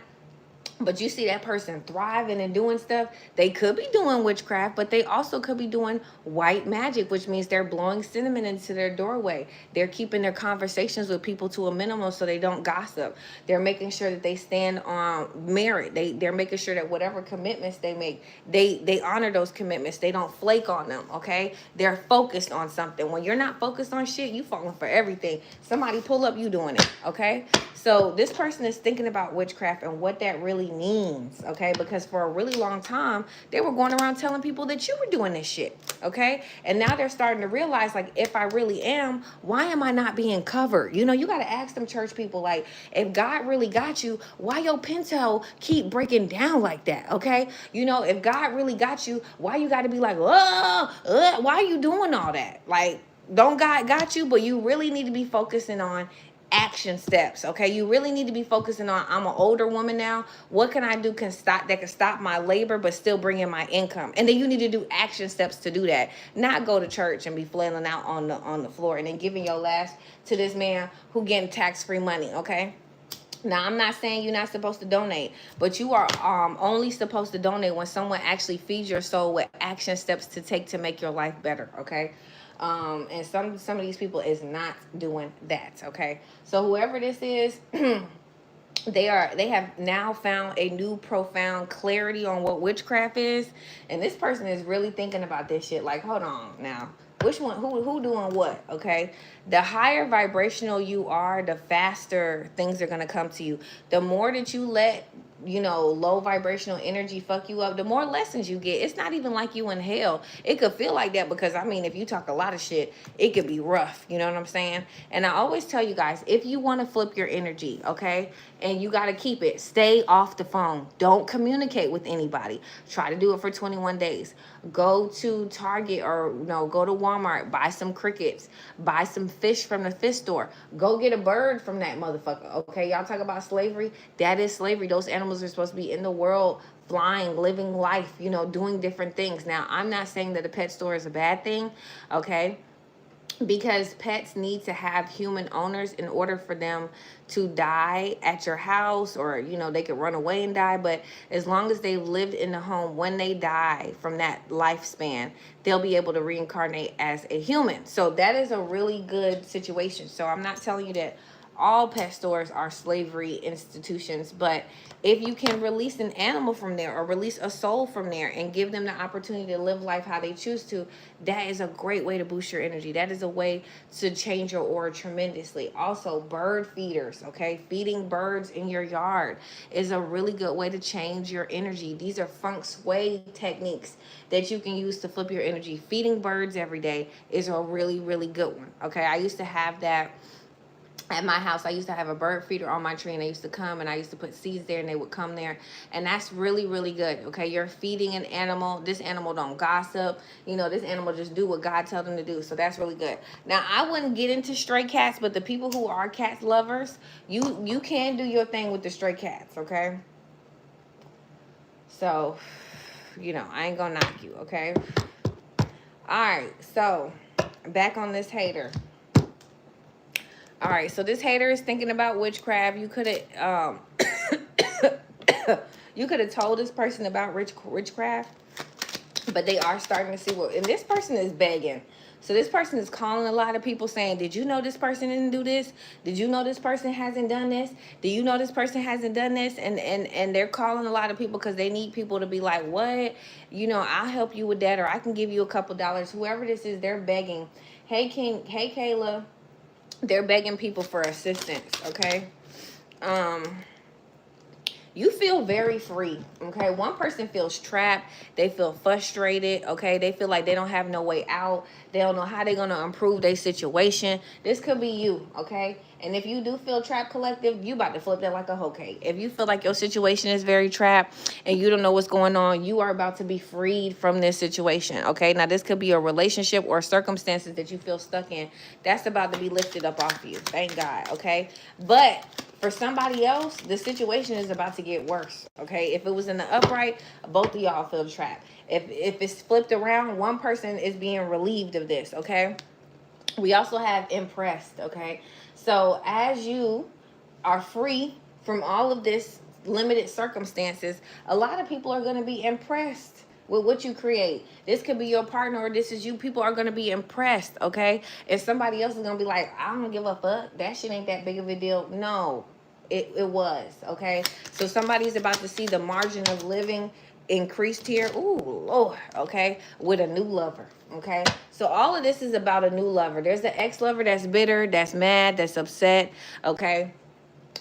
but you see that person thriving and doing stuff, they could be doing witchcraft, but they also could be doing white magic, which means they're blowing cinnamon into their doorway. They're keeping their conversations with people to a minimum so they don't gossip. They're making sure that they stand on merit. They're making sure that whatever commitments they make, they honor those commitments. They don't flake on them, okay? They're focused on something. When you're not focused on shit, you falling for everything. Somebody pull up, you doing it, okay? So this person is thinking about witchcraft and what that really means, okay? Because for a really long time, they were going around telling people that you were doing this shit, okay? And now they're starting to realize, like, if I really am, why am I not being covered? You know, you got to ask them church people, like, if God really got you, why your pinto keep breaking down like that, okay? You know, if God really got you, why you got to be like, why are you doing all that? Like, don't God got you, but you really need to be focusing on action steps, okay? You really need to be focusing on, I'm an older woman now, what can I do can stop my labor but still bring in my income? And then you need to do action steps to do that, not go to church and be flailing out on the floor and then giving your last to this man who getting tax-free money, okay? Now, I'm not saying you're not supposed to donate, but you are only supposed to donate when someone actually feeds your soul with action steps to take to make your life better, okay? And some of these people is not doing that, okay? So whoever this is, they have now found a new profound clarity on what witchcraft is, and this person is really thinking about this shit. Like, hold on now. Which one, who doing what, okay? The higher vibrational you are, the faster things are going to come to you. The more that you let, you know, low vibrational energy fuck you up, the more lessons you get. It's not even like you in hell. It could feel like that because, I mean, if you talk a lot of shit, it could be rough. You know what I'm saying? And I always tell you guys, if you want to flip your energy, okay, and you got to keep it, stay off the phone. Don't communicate with anybody. Try to do it for 21 days. Go to Target or, you know, go to Walmart, buy some crickets, buy some fish from the fish store. Go get a bird from that motherfucker, okay? Y'all talk about slavery. That is slavery. Those animals are supposed to be in the world, flying, living life, you know, doing different things. Now, I'm not saying that a pet store is a bad thing, okay? Because pets need to have human owners in order for them to die at your house, or, you know, they could run away and die. But as long as they've lived in the home, when they die from that lifespan, they'll be able to reincarnate as a human. So that is a really good situation. So I'm not telling you that all pet stores are slavery institutions, but if you can release an animal from there or release a soul from there and give them the opportunity to live life how they choose to, that is a great way to boost your energy. That is a way to change your aura tremendously. Also, bird feeders, okay? Feeding birds in your yard is a really good way to change your energy. These are feng shui techniques that you can use to flip your energy. Feeding birds every day is a really, really good one, okay? I used to have that at my house. I used to have a bird feeder on my tree, and they used to come, and I used to put seeds there, and they would come there, and that's really, really good, okay? You're feeding an animal. This animal don't gossip. You know, this animal just do what God tells them to do, so that's really good. Now, I wouldn't get into stray cats, but the people who are cat lovers, you can do your thing with the stray cats, okay? So, you know, I ain't gonna knock you, okay? All right, so back on this hater. All right, so this hater is thinking about witchcraft. You could have you could have told this person about witchcraft, but they are starting to see what, and this person is begging. So this person is calling a lot of people saying, did you know this person didn't do this? Did you know this person hasn't done this? Do you know this person hasn't done this? And they're calling a lot of people because they need people to be like, what? You know, I'll help you with that, or I can give you a couple dollars. Whoever this is, they're begging. Hey, King. Hey, Kayla. They're begging people for assistance, okay? You feel very free, okay? One person feels trapped. They feel frustrated, okay? They feel like they don't have no way out. They don't know how they're going to improve their situation. This could be you, okay? And if you do feel trapped, collective, you about to flip that like a whole cake. If you feel like your situation is very trapped and you don't know what's going on, you are about to be freed from this situation, okay? Now, this could be a relationship or circumstances that you feel stuck in. That's about to be lifted up off you. Thank God, okay? But for somebody else, the situation is about to get worse, okay? If it was in the upright, both of y'all feel trapped. If it's flipped around, one person is being relieved of this, okay? We also have impressed, okay? So as you are free from all of this limited circumstances, a lot of people are going to be impressed with what you create. This could be your partner or this is you. People are going to be impressed, okay? If somebody else is going to be like, I don't give a fuck, that shit ain't that big of a deal. No, it was, okay? So somebody's about to see the margin of living increased here. Ooh, Lord, okay? With a new lover, okay? So all of this is about a new lover. There's the ex-lover that's bitter, that's mad, that's upset, okay?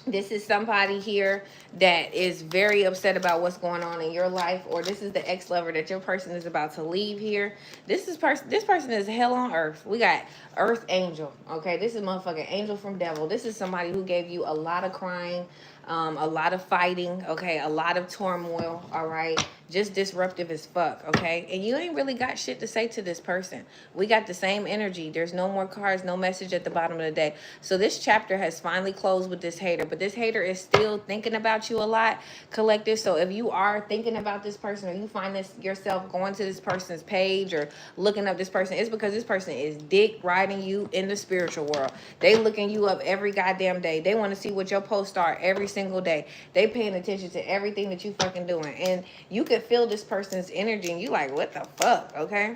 This is somebody here that is very upset about what's going on in your life, or this is the ex-lover that your person is about to leave here. This person is hell on earth. We got earth angel, okay? This is motherfucking angel from devil. This is somebody who gave you a lot of crying, a lot of fighting, okay, a lot of turmoil, all right, just disruptive as fuck, okay, and you ain't really got shit to say to this person. We got the same energy. There's no more cards, no message at the bottom of the day. So this chapter has finally closed with this hater, but this hater is still thinking about you a lot, collective. So if you are thinking about this person, or you find this yourself going to this person's page or looking up this person, it's because this person is dick riding you in the spiritual world. They looking you up every goddamn day. They want to see what your posts are every single day. They paying attention to everything that you fucking doing, and you can feel this person's energy, and you like, what the fuck, okay?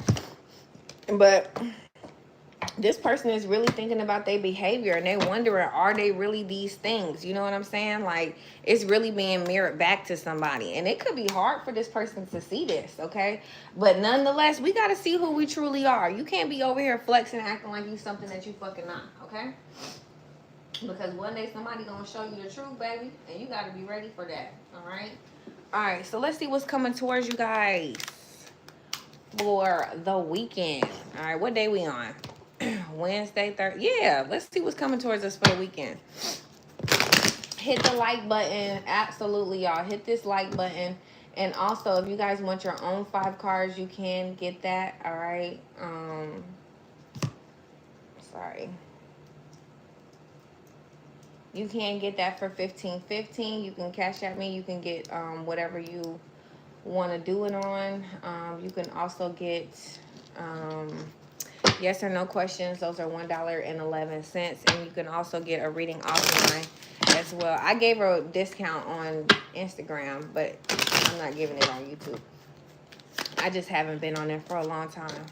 But this person is really thinking about their behavior, and they wondering, are they really these things? You know what I'm saying? Like, it's really being mirrored back to somebody, and it could be hard for this person to see this, okay? But nonetheless, we got to see who we truly are. You can't be over here flexing, acting like you something that you fucking not, okay? Because one day somebody gonna show you the truth, baby, and you got to be ready for that. All right. All right, so let's see what's coming towards you guys for the weekend. All right, what day we on? Wednesday, Thursday. Yeah, let's see what's coming towards us for the weekend. Hit the like button. Absolutely, y'all. Hit this like button. And also, if you guys want your own 5 cards, you can get that. All right. Sorry. You can get that for $15.15. You can cash at me. You can get whatever you want to do it on. You can also get yes or no questions. Those are $1.11, and you can also get a reading offline as well. I gave her a discount on Instagram, but I'm not giving it on YouTube. I just haven't been on there for a long time.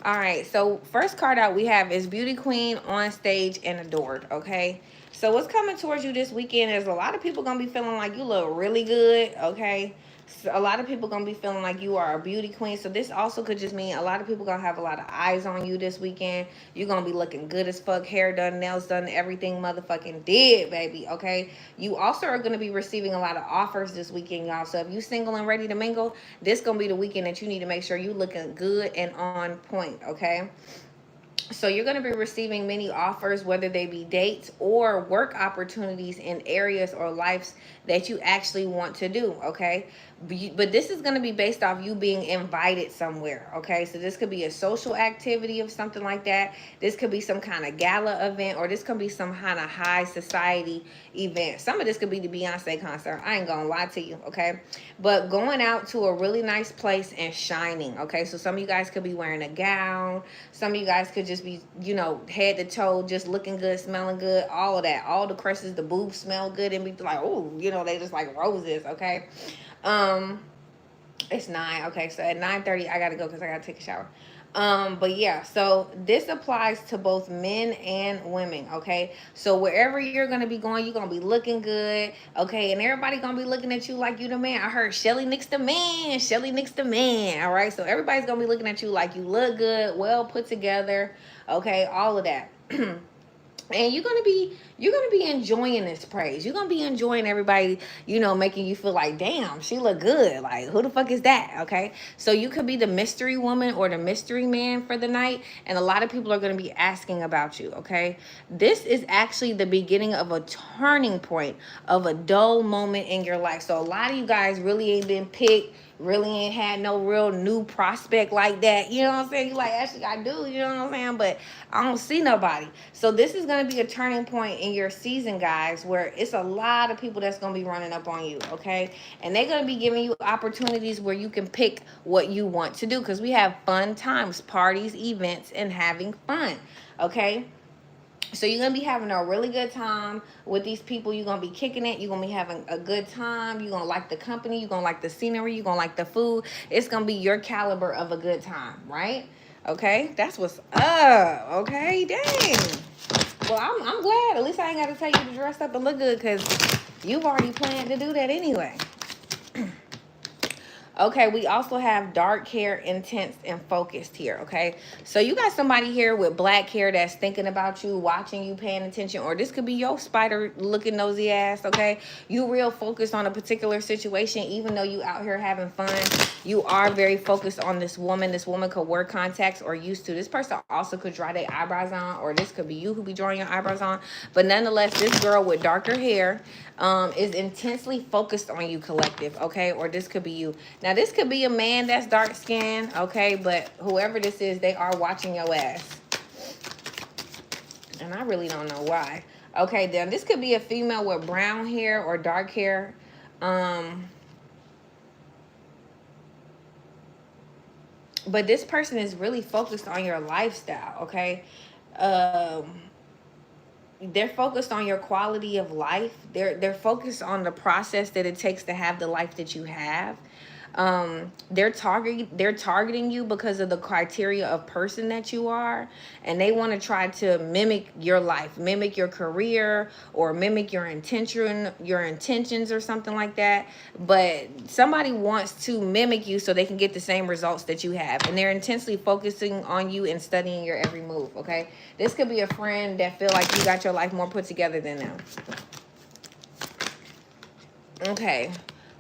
All right, so first card out we have is Beauty Queen, on stage and adored, okay? So what's coming towards you this weekend is a lot of people going to be feeling like you look really good, okay? So a lot of people going to be feeling like you are a beauty queen. So this also could just mean a lot of people going to have a lot of eyes on you this weekend. You're going to be looking good as fuck, hair done, nails done, everything motherfucking did, baby, okay? You also are going to be receiving a lot of offers this weekend, y'all. So if you single and ready to mingle, this going to be the weekend that you need to make sure you looking good and on point, okay? So you're going to be receiving many offers, whether they be dates or work opportunities in areas or lives that you actually want to do, okay? But this is going to be based off you being invited somewhere, okay? So this could be a social activity of something like that. This could be some kind of gala event, or this could be some kind of high society event. Some of this could be the Beyonce concert. I ain't going to lie to you, okay? But going out to a really nice place and shining, okay? So some of you guys could be wearing a gown. Some of you guys could just be, you know, head to toe, just looking good, smelling good, all of that. All the crushes, the boobs smell good, and be like, oh, you know, they just like roses, okay? It's 9, okay, so at 9:30 I gotta go because I gotta take a shower. But yeah, so this applies to both men and women, okay? So wherever you're gonna be going, you're gonna be looking good, okay? And everybody gonna be looking at you like you the man. I heard Shelly Nick's the man, Shelly Nick's the man, all right? So everybody's gonna be looking at you like you look good, well put together, okay? All of that. And you're going to be, you're going to be enjoying this praise. You're going to be enjoying everybody, you know, making you feel like, damn, she look good. Like, who the fuck is that? Okay. So you could be the mystery woman or the mystery man for the night. And a lot of people are going to be asking about you. Okay. This is actually the beginning of a turning point of a dull moment in your life. So a lot of you guys really ain't been picked, really ain't had no real new prospect like that. You know what I'm saying? You like, actually, I do. You know what I'm saying? But I don't see nobody. So this is going to be a turning point in your season, guys, where it's a lot of people that's going to be running up on you, okay? And they're going to be giving you opportunities where you can pick what you want to do, because we have fun times, parties, events, and having fun, okay? So you're going to be having a really good time with these people. You're going to be kicking it. You're going to be having a good time. You're going to like the company. You're going to like the scenery. You're going to like the food. It's going to be your caliber of a good time, right? Okay? That's what's up. Okay? Dang. Well, I'm glad. At least I ain't got to tell you to dress up and look good, because you've already planned to do that anyway. Okay, we also have dark hair, intense, and focused here, okay? So you got somebody here with black hair that's thinking about you, watching you, paying attention, or this could be your spider-looking nosy ass, okay? You real focused on a particular situation, even though you out here having fun. You are very focused on this woman. This woman could wear contacts or used to. This person also could draw their eyebrows on, or this could be you who be drawing your eyebrows on. But nonetheless, this girl with darker hair is intensely focused on you, collective, okay? Or this could be you. Now, this could be a man that's dark skinned, okay? But whoever this is, they are watching your ass. And I really don't know why. Okay, then this could be a female with brown hair or dark hair. But this person is really focused on your lifestyle, okay? They're focused on your quality of life. They're focused on the process that it takes to have the life that you have. They're targeting you because of the criteria of person that you are, and they want to try to mimic your life, mimic your career, or mimic your intentions or something like that. But somebody wants to mimic you so they can get the same results that you have, and they're intensely focusing on you and studying your every move, okay? This could be a friend that feel like you got your life more put together than them. Okay.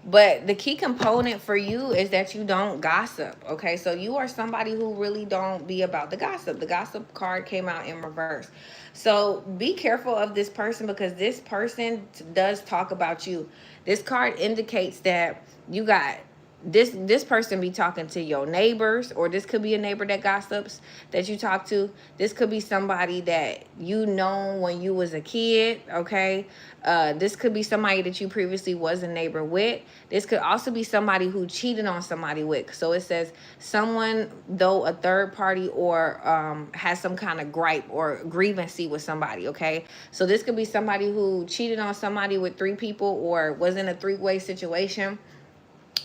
But the key component for you is that you don't gossip, okay? So you are somebody who really don't be about the gossip. The gossip card came out in reverse. So be careful of this person, because this person does talk about you. This card indicates that you got this person be talking to your neighbors, or this could be a neighbor that gossips that you talk to. This could be somebody that you know when you was a kid, okay? This could be somebody that you previously was a neighbor with. This could also be somebody who cheated on somebody with. So it says someone, though a third party, or has some kind of gripe or grievancy with somebody, okay? So this could be somebody who cheated on somebody with 3 people, or was in a 3-way situation.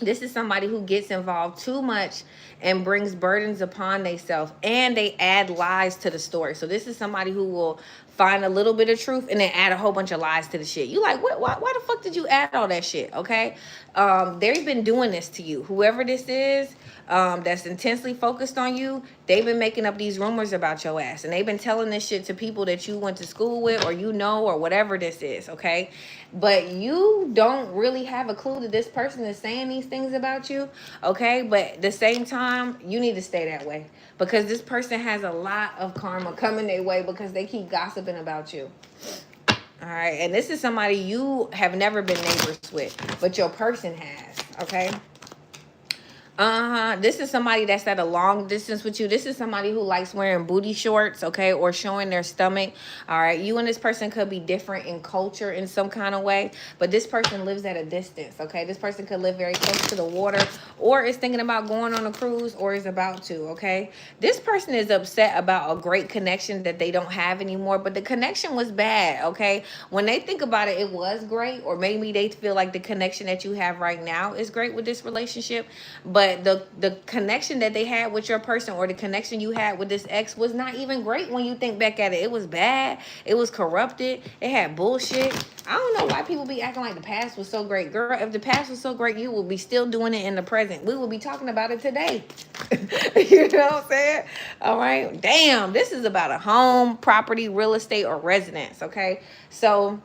This is somebody who gets involved too much and brings burdens upon themselves, and they add lies to the story. So this is somebody who will find a little bit of truth and then add a whole bunch of lies to the shit. You like, what? Why the fuck did you add all that shit? Okay, they've been doing this to you. Whoever this is, that's intensely focused on you, they've been making up these rumors about your ass, and they've been telling this shit to people that you went to school with, or you know, or whatever this is, okay? But you don't really have a clue that this person is saying these things about you, okay? But at the same time, you need to stay that way, because this person has a lot of karma coming their way because they keep gossiping about you. All right, and this is somebody you have never been neighbors with, but your person has, okay? This is somebody that's at a long distance with you. This is somebody who likes wearing booty shorts, okay, or showing their stomach. All right, you and this person could be different in culture in some kind of way, but this person lives at a distance, okay? This person could live very close to the water, or is thinking about going on a cruise, or is about to, okay? This person is upset about a great connection that they don't have anymore, but the connection was bad, okay? When they think about it, it was great, or maybe they feel like the connection that you have right now is great with this relationship, but the connection that they had with your person, or the connection you had with this ex, was not even great when you think back at it. It was bad. It was corrupted. It had bullshit. I don't know why people be acting like the past was so great. Girl, if the past was so great, you will be still doing it in the present. We will be talking about it today. You know what I'm saying? All right. Damn, this is about a home, property, real estate, or residence. Okay. So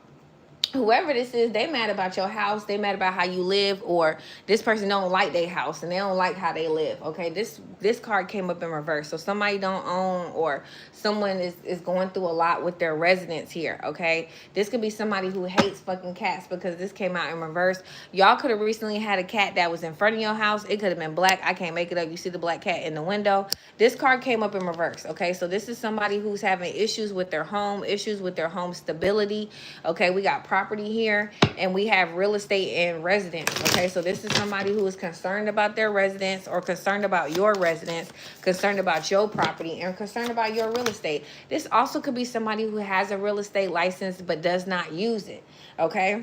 whoever this is, they mad about your house, they mad about how you live, or this person don't like their house and they don't like how they live. Okay, this card came up in reverse. So somebody don't own, or someone is going through a lot with their residence here. Okay, this could be somebody who hates fucking cats, because this came out in reverse. Y'all could have recently had a cat that was in front of your house. It could have been black. I can't make it up. You see the black cat in the window. This card came up in reverse. Okay, so this is somebody who's having issues with their home, issues with their home stability. Okay, we got property here, and we have real estate and residence. Okay, so this is somebody who is concerned about their residence, or concerned about your residence, concerned about your property, and concerned about your real estate. This also could be somebody who has a real estate license but does not use it. Okay,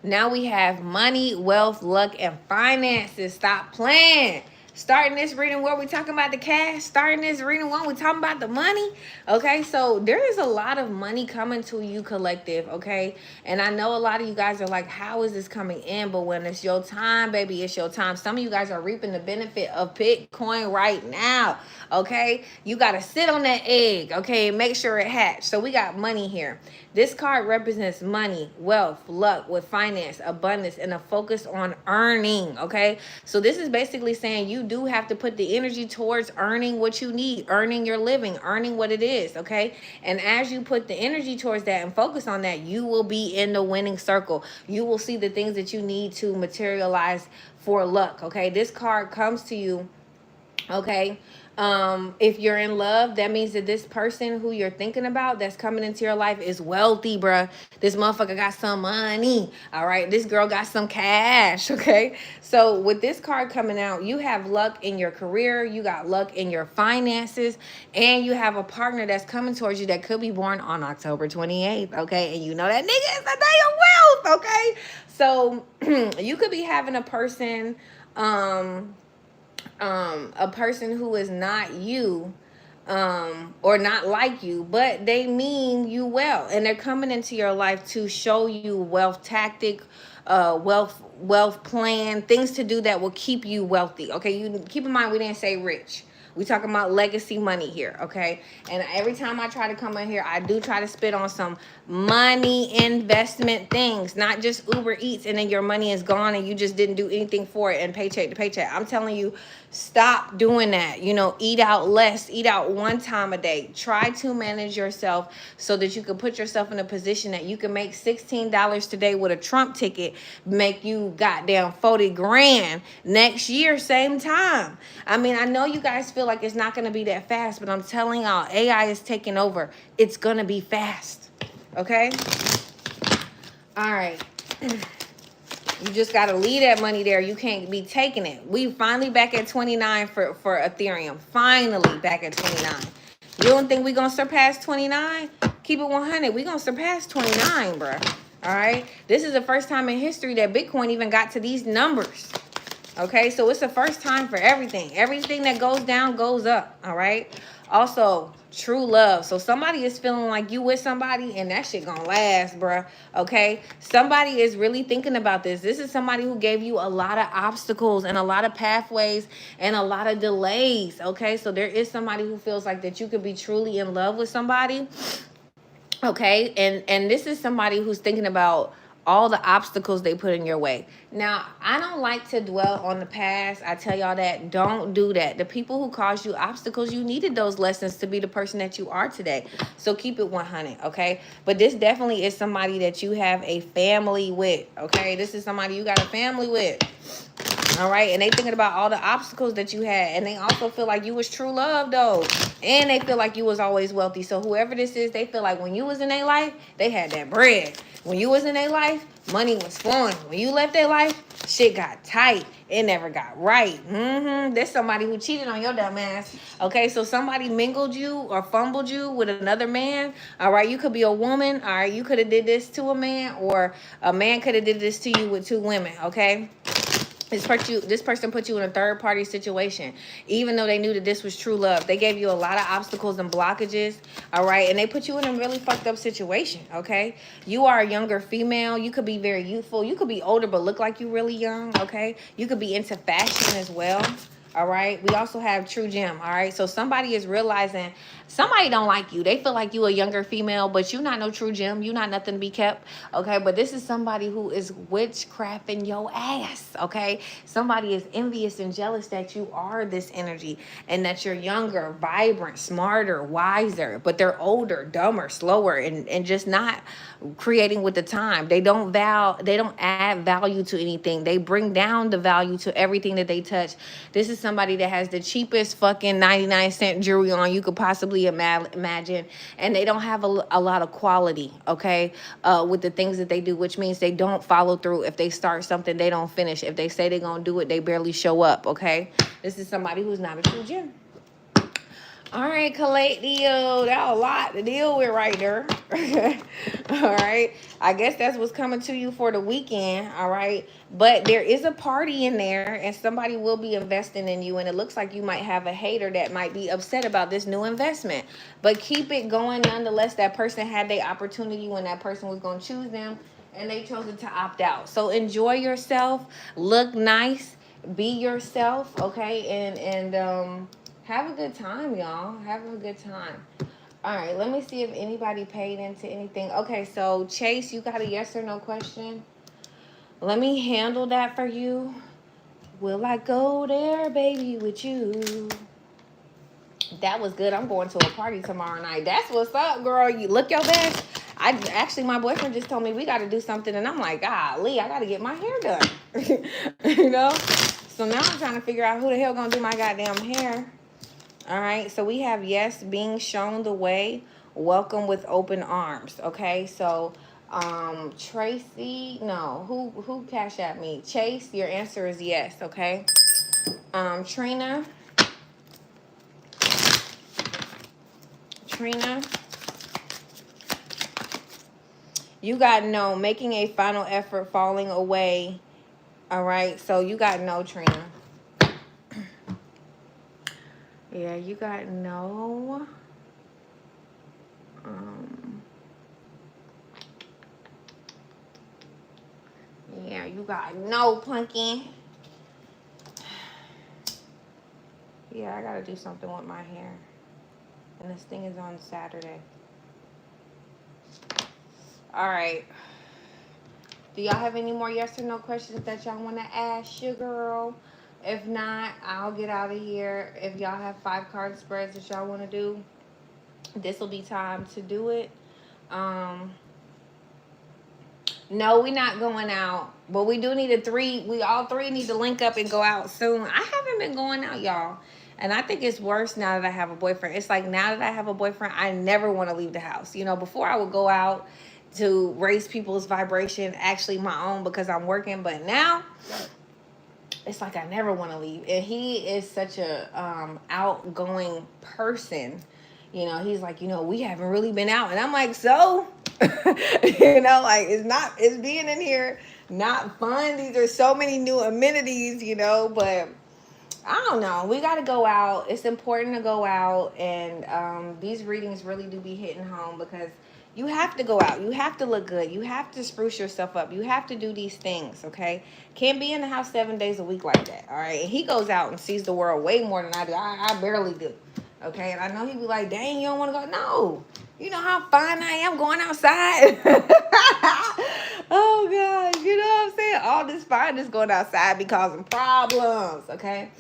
now we have money, wealth, luck, and finances. Stop playing. Starting this reading where we talking about the cash. Starting this reading when we talking about the money. Okay, so there is a lot of money coming to you, collective. Okay, and I know a lot of you guys are like, how is this coming in? But when it's your time, baby, it's your time. Some of you guys are reaping the benefit of Bitcoin right now. Okay, you got to sit on that egg. Okay, make sure it hatched. So we got money here. This card represents money, wealth, luck with finance, abundance, and a focus on earning. Okay, so this is basically saying you do have to put the energy towards earning what you need, earning your living, earning what it is. Okay, and as you put the energy towards that and focus on that, you will be in the winning circle. You will see the things that you need to materialize for luck. Okay, this card comes to you. Okay, if you're in love, that means that this person who you're thinking about that's coming into your life is wealthy, bruh. This motherfucker got some money. All right, this girl got some cash. Okay, so with this card coming out, you have luck in your career, you got luck in your finances, and you have a partner that's coming towards you that could be born on October 28th. Okay, and you know that nigga is a day of wealth. Okay, so you could be having a person a person who is not you, or not like you, but they mean you well, and they're coming into your life to show you wealth tactic, wealth plan, things to do that will keep you wealthy. Okay, you keep in mind we didn't say rich. We talking about legacy money here, okay? And every time I try to come in here, I do try to spit on some money investment things, not just Uber Eats and then your money is gone and you just didn't do anything for it and paycheck to paycheck. I'm telling you, stop doing that. You know, eat out less, eat out one time a day. Try to manage yourself so that you can put yourself in a position that you can make $16 today with a Trump ticket, make you goddamn 40 grand next year, same time. I mean, I know you guys feel like it's not going to be that fast, but I'm telling y'all, AI is taking over. It's going to be fast. Okay? All right. You just got to leave that money there. You can't be taking it. We finally back at 29 for Ethereum. Finally back at 29. You don't think we going to surpass 29? Keep it 100. We going to surpass 29, bro. All right? This is the first time in history that Bitcoin even got to these numbers. Okay, so it's the first time for everything. Everything that goes down goes up. All right. Also, true love. So somebody is feeling like you with somebody and that shit gonna last, bruh. Okay. Somebody is really thinking about this. This is somebody who gave you a lot of obstacles and a lot of pathways and a lot of delays. Okay. So there is somebody who feels like that you could be truly in love with somebody. Okay. And this is somebody who's thinking about all the obstacles they put in your way. Now, I don't like to dwell on the past. I tell y'all that. Don't do that. The people who caused you obstacles, you needed those lessons to be the person that you are today. So keep it 100, okay? But this definitely is somebody that you have a family with, okay? This is somebody you got a family with. All right, and they thinking about all the obstacles that you had, and they also feel like you was true love though, and they feel like you was always wealthy. So whoever this is, they feel like when you was in their life, they had that bread. When you was in their life, money was flowing. When you left their life, shit got tight. It never got right. There's somebody who cheated on your dumb ass. Okay, so somebody mingled you or fumbled you with another man. All right, you could be a woman. All right, you could have did this to a man, or a man could have did this to you with two women. Okay. This person put you in a third-party situation, even though they knew that this was true love. They gave you a lot of obstacles and blockages, all right? And they put you in a really fucked up situation, okay? You are a younger female. You could be very youthful. You could be older but look like you really young, okay? You could be into fashion as well, All right. We also have true gem. All right. So somebody is realizing somebody don't like you. They feel like you a younger female, but you not no true gem. You not nothing to be kept. Okay. But this is somebody who is witchcrafting your ass. Okay. Somebody is envious and jealous that you are this energy and that you're younger, vibrant, smarter, wiser, but they're older, dumber, slower, and just not creating with the time. They don't add value to anything. They bring down the value to everything that they touch. This is somebody that has the cheapest fucking 99-cent jewelry on you could possibly imagine, and they don't have a lot of quality, okay, with the things that they do, which means they don't follow through. If they start something, they don't finish. If they say they're gonna do it, they barely show up, okay? This is somebody who's not a true gem. All right, Callatio, that was a lot to deal with right there. All right, I guess that's what's coming to you for the weekend. All right, but there is a party in there, and somebody will be investing in you, and it looks like you might have a hater that might be upset about this new investment. But keep it going nonetheless. That person had their opportunity when that person was going to choose them, and they chose to opt out. So enjoy yourself, look nice, be yourself, okay, and have a good time, y'all. Have a good time. All right, let me see if anybody paid into anything. Okay, so Chase, you got a yes or no question? Let me handle that for you. Will I go there, baby, with you? That was good. I'm going to a party tomorrow night. That's what's up, girl. You look your best. My boyfriend just told me we got to do something, and I'm like, golly, I got to get my hair done. You know? So now I'm trying to figure out who the hell gonna do my goddamn hair. All right, so we have yes, being shown the way, welcome with open arms. Okay, so Tracy, no, who cash at me? Chase, your answer is yes. Okay, Trina, you got no, making a final effort, falling away. All right, so you got no, Trina. Yeah, you got no. Yeah, you got no, Punky. Yeah, I gotta do something with my hair. And this thing is on Saturday. All right. Do y'all have any more yes or no questions that y'all want to ask your girl? If not, I'll get out of here. If y'all have 5 card spreads that y'all want to do, this will be time to do it. No, we're not going out, but we do need we all three need to link up and go out soon. I haven't been going out, y'all. And I think it's worse now that I have a boyfriend. It's like now that I have a boyfriend, I never want to leave the house. You know, before I would go out to raise people's vibration, actually my own because I'm working. But now it's like I never want to leave. And he is such a outgoing person. You know, he's like, we haven't really been out. And I'm like, so, like it's being in here not fun. These are so many new amenities, but I don't know. We got to go out. It's important to go out. And these readings really do be hitting home because you have to go out. You have to look good. You have to spruce yourself up. You have to do these things, okay? Can't be in the house 7 days a week like that, all right? And he goes out and sees the world way more than I do. I barely do, okay? And I know he'd be like, dang, you don't want to go? No. You know how fine I am going outside? Oh, gosh. You know what I'm saying? All this fineness going outside be causing problems, okay?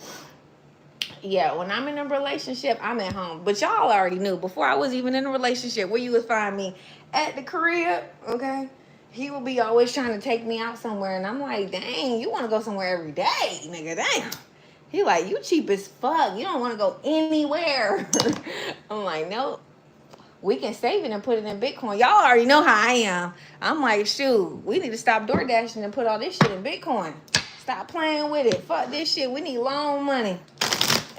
Yeah, when I'm in a relationship, I'm at home. But y'all already knew. Before I was even in a relationship, where you would find me? At the crib, okay? He would be always trying to take me out somewhere. And I'm like, dang, you want to go somewhere every day, nigga, damn. He like, you cheap as fuck. You don't want to go anywhere. I'm like, nope. We can save it and put it in Bitcoin. Y'all already know how I am. I'm like, shoot, we need to stop door dashing and put all this shit in Bitcoin. Stop playing with it. Fuck this shit. We need long money.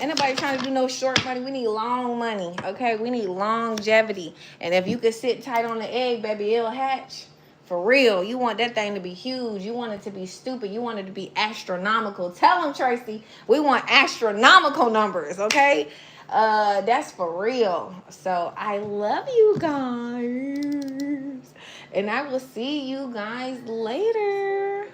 Ain't nobody trying to do no short money. We need long money, okay? We need longevity. And if you could sit tight on the egg, baby, it'll hatch. For real. You want that thing to be huge. You want it to be stupid. You want it to be astronomical. Tell them, Tracy, we want astronomical numbers, okay? That's for real. So I love you guys. And I will see you guys later.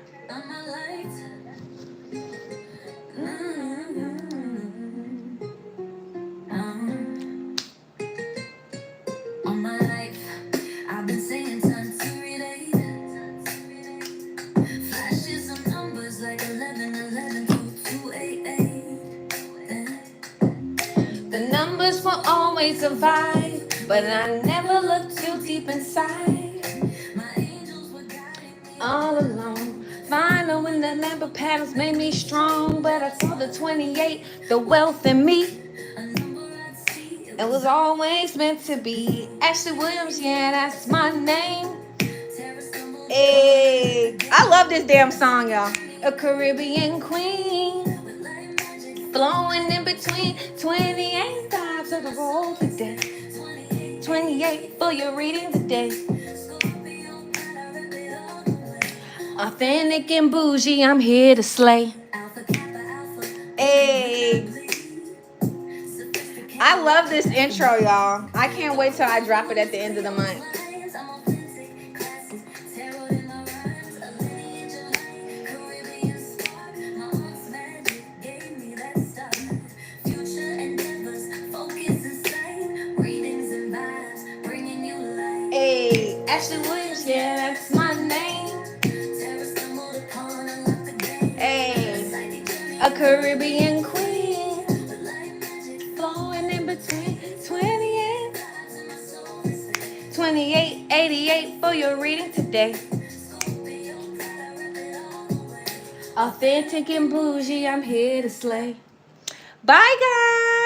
was for always a vibe, but I never looked too deep inside. All alone, fine knowing the number patterns made me strong, but I saw the 28, the wealth in me. It was always meant to be. Ashley Williams, yeah, that's my name. Hey, I love this damn song, y'all. A Caribbean queen, flowing in between 28 vibes of the roll today. 28 for your reading today. Authentic and bougie, I'm here to slay. Hey, I love this intro, y'all. I can't wait till I drop it at the end of the month. Hey, Ashley Williams, yeah, that's my name. Hey, a Caribbean queen, flowing in between 28, 28, 88 for your reading today. Authentic and bougie, I'm here to slay. Bye, guys.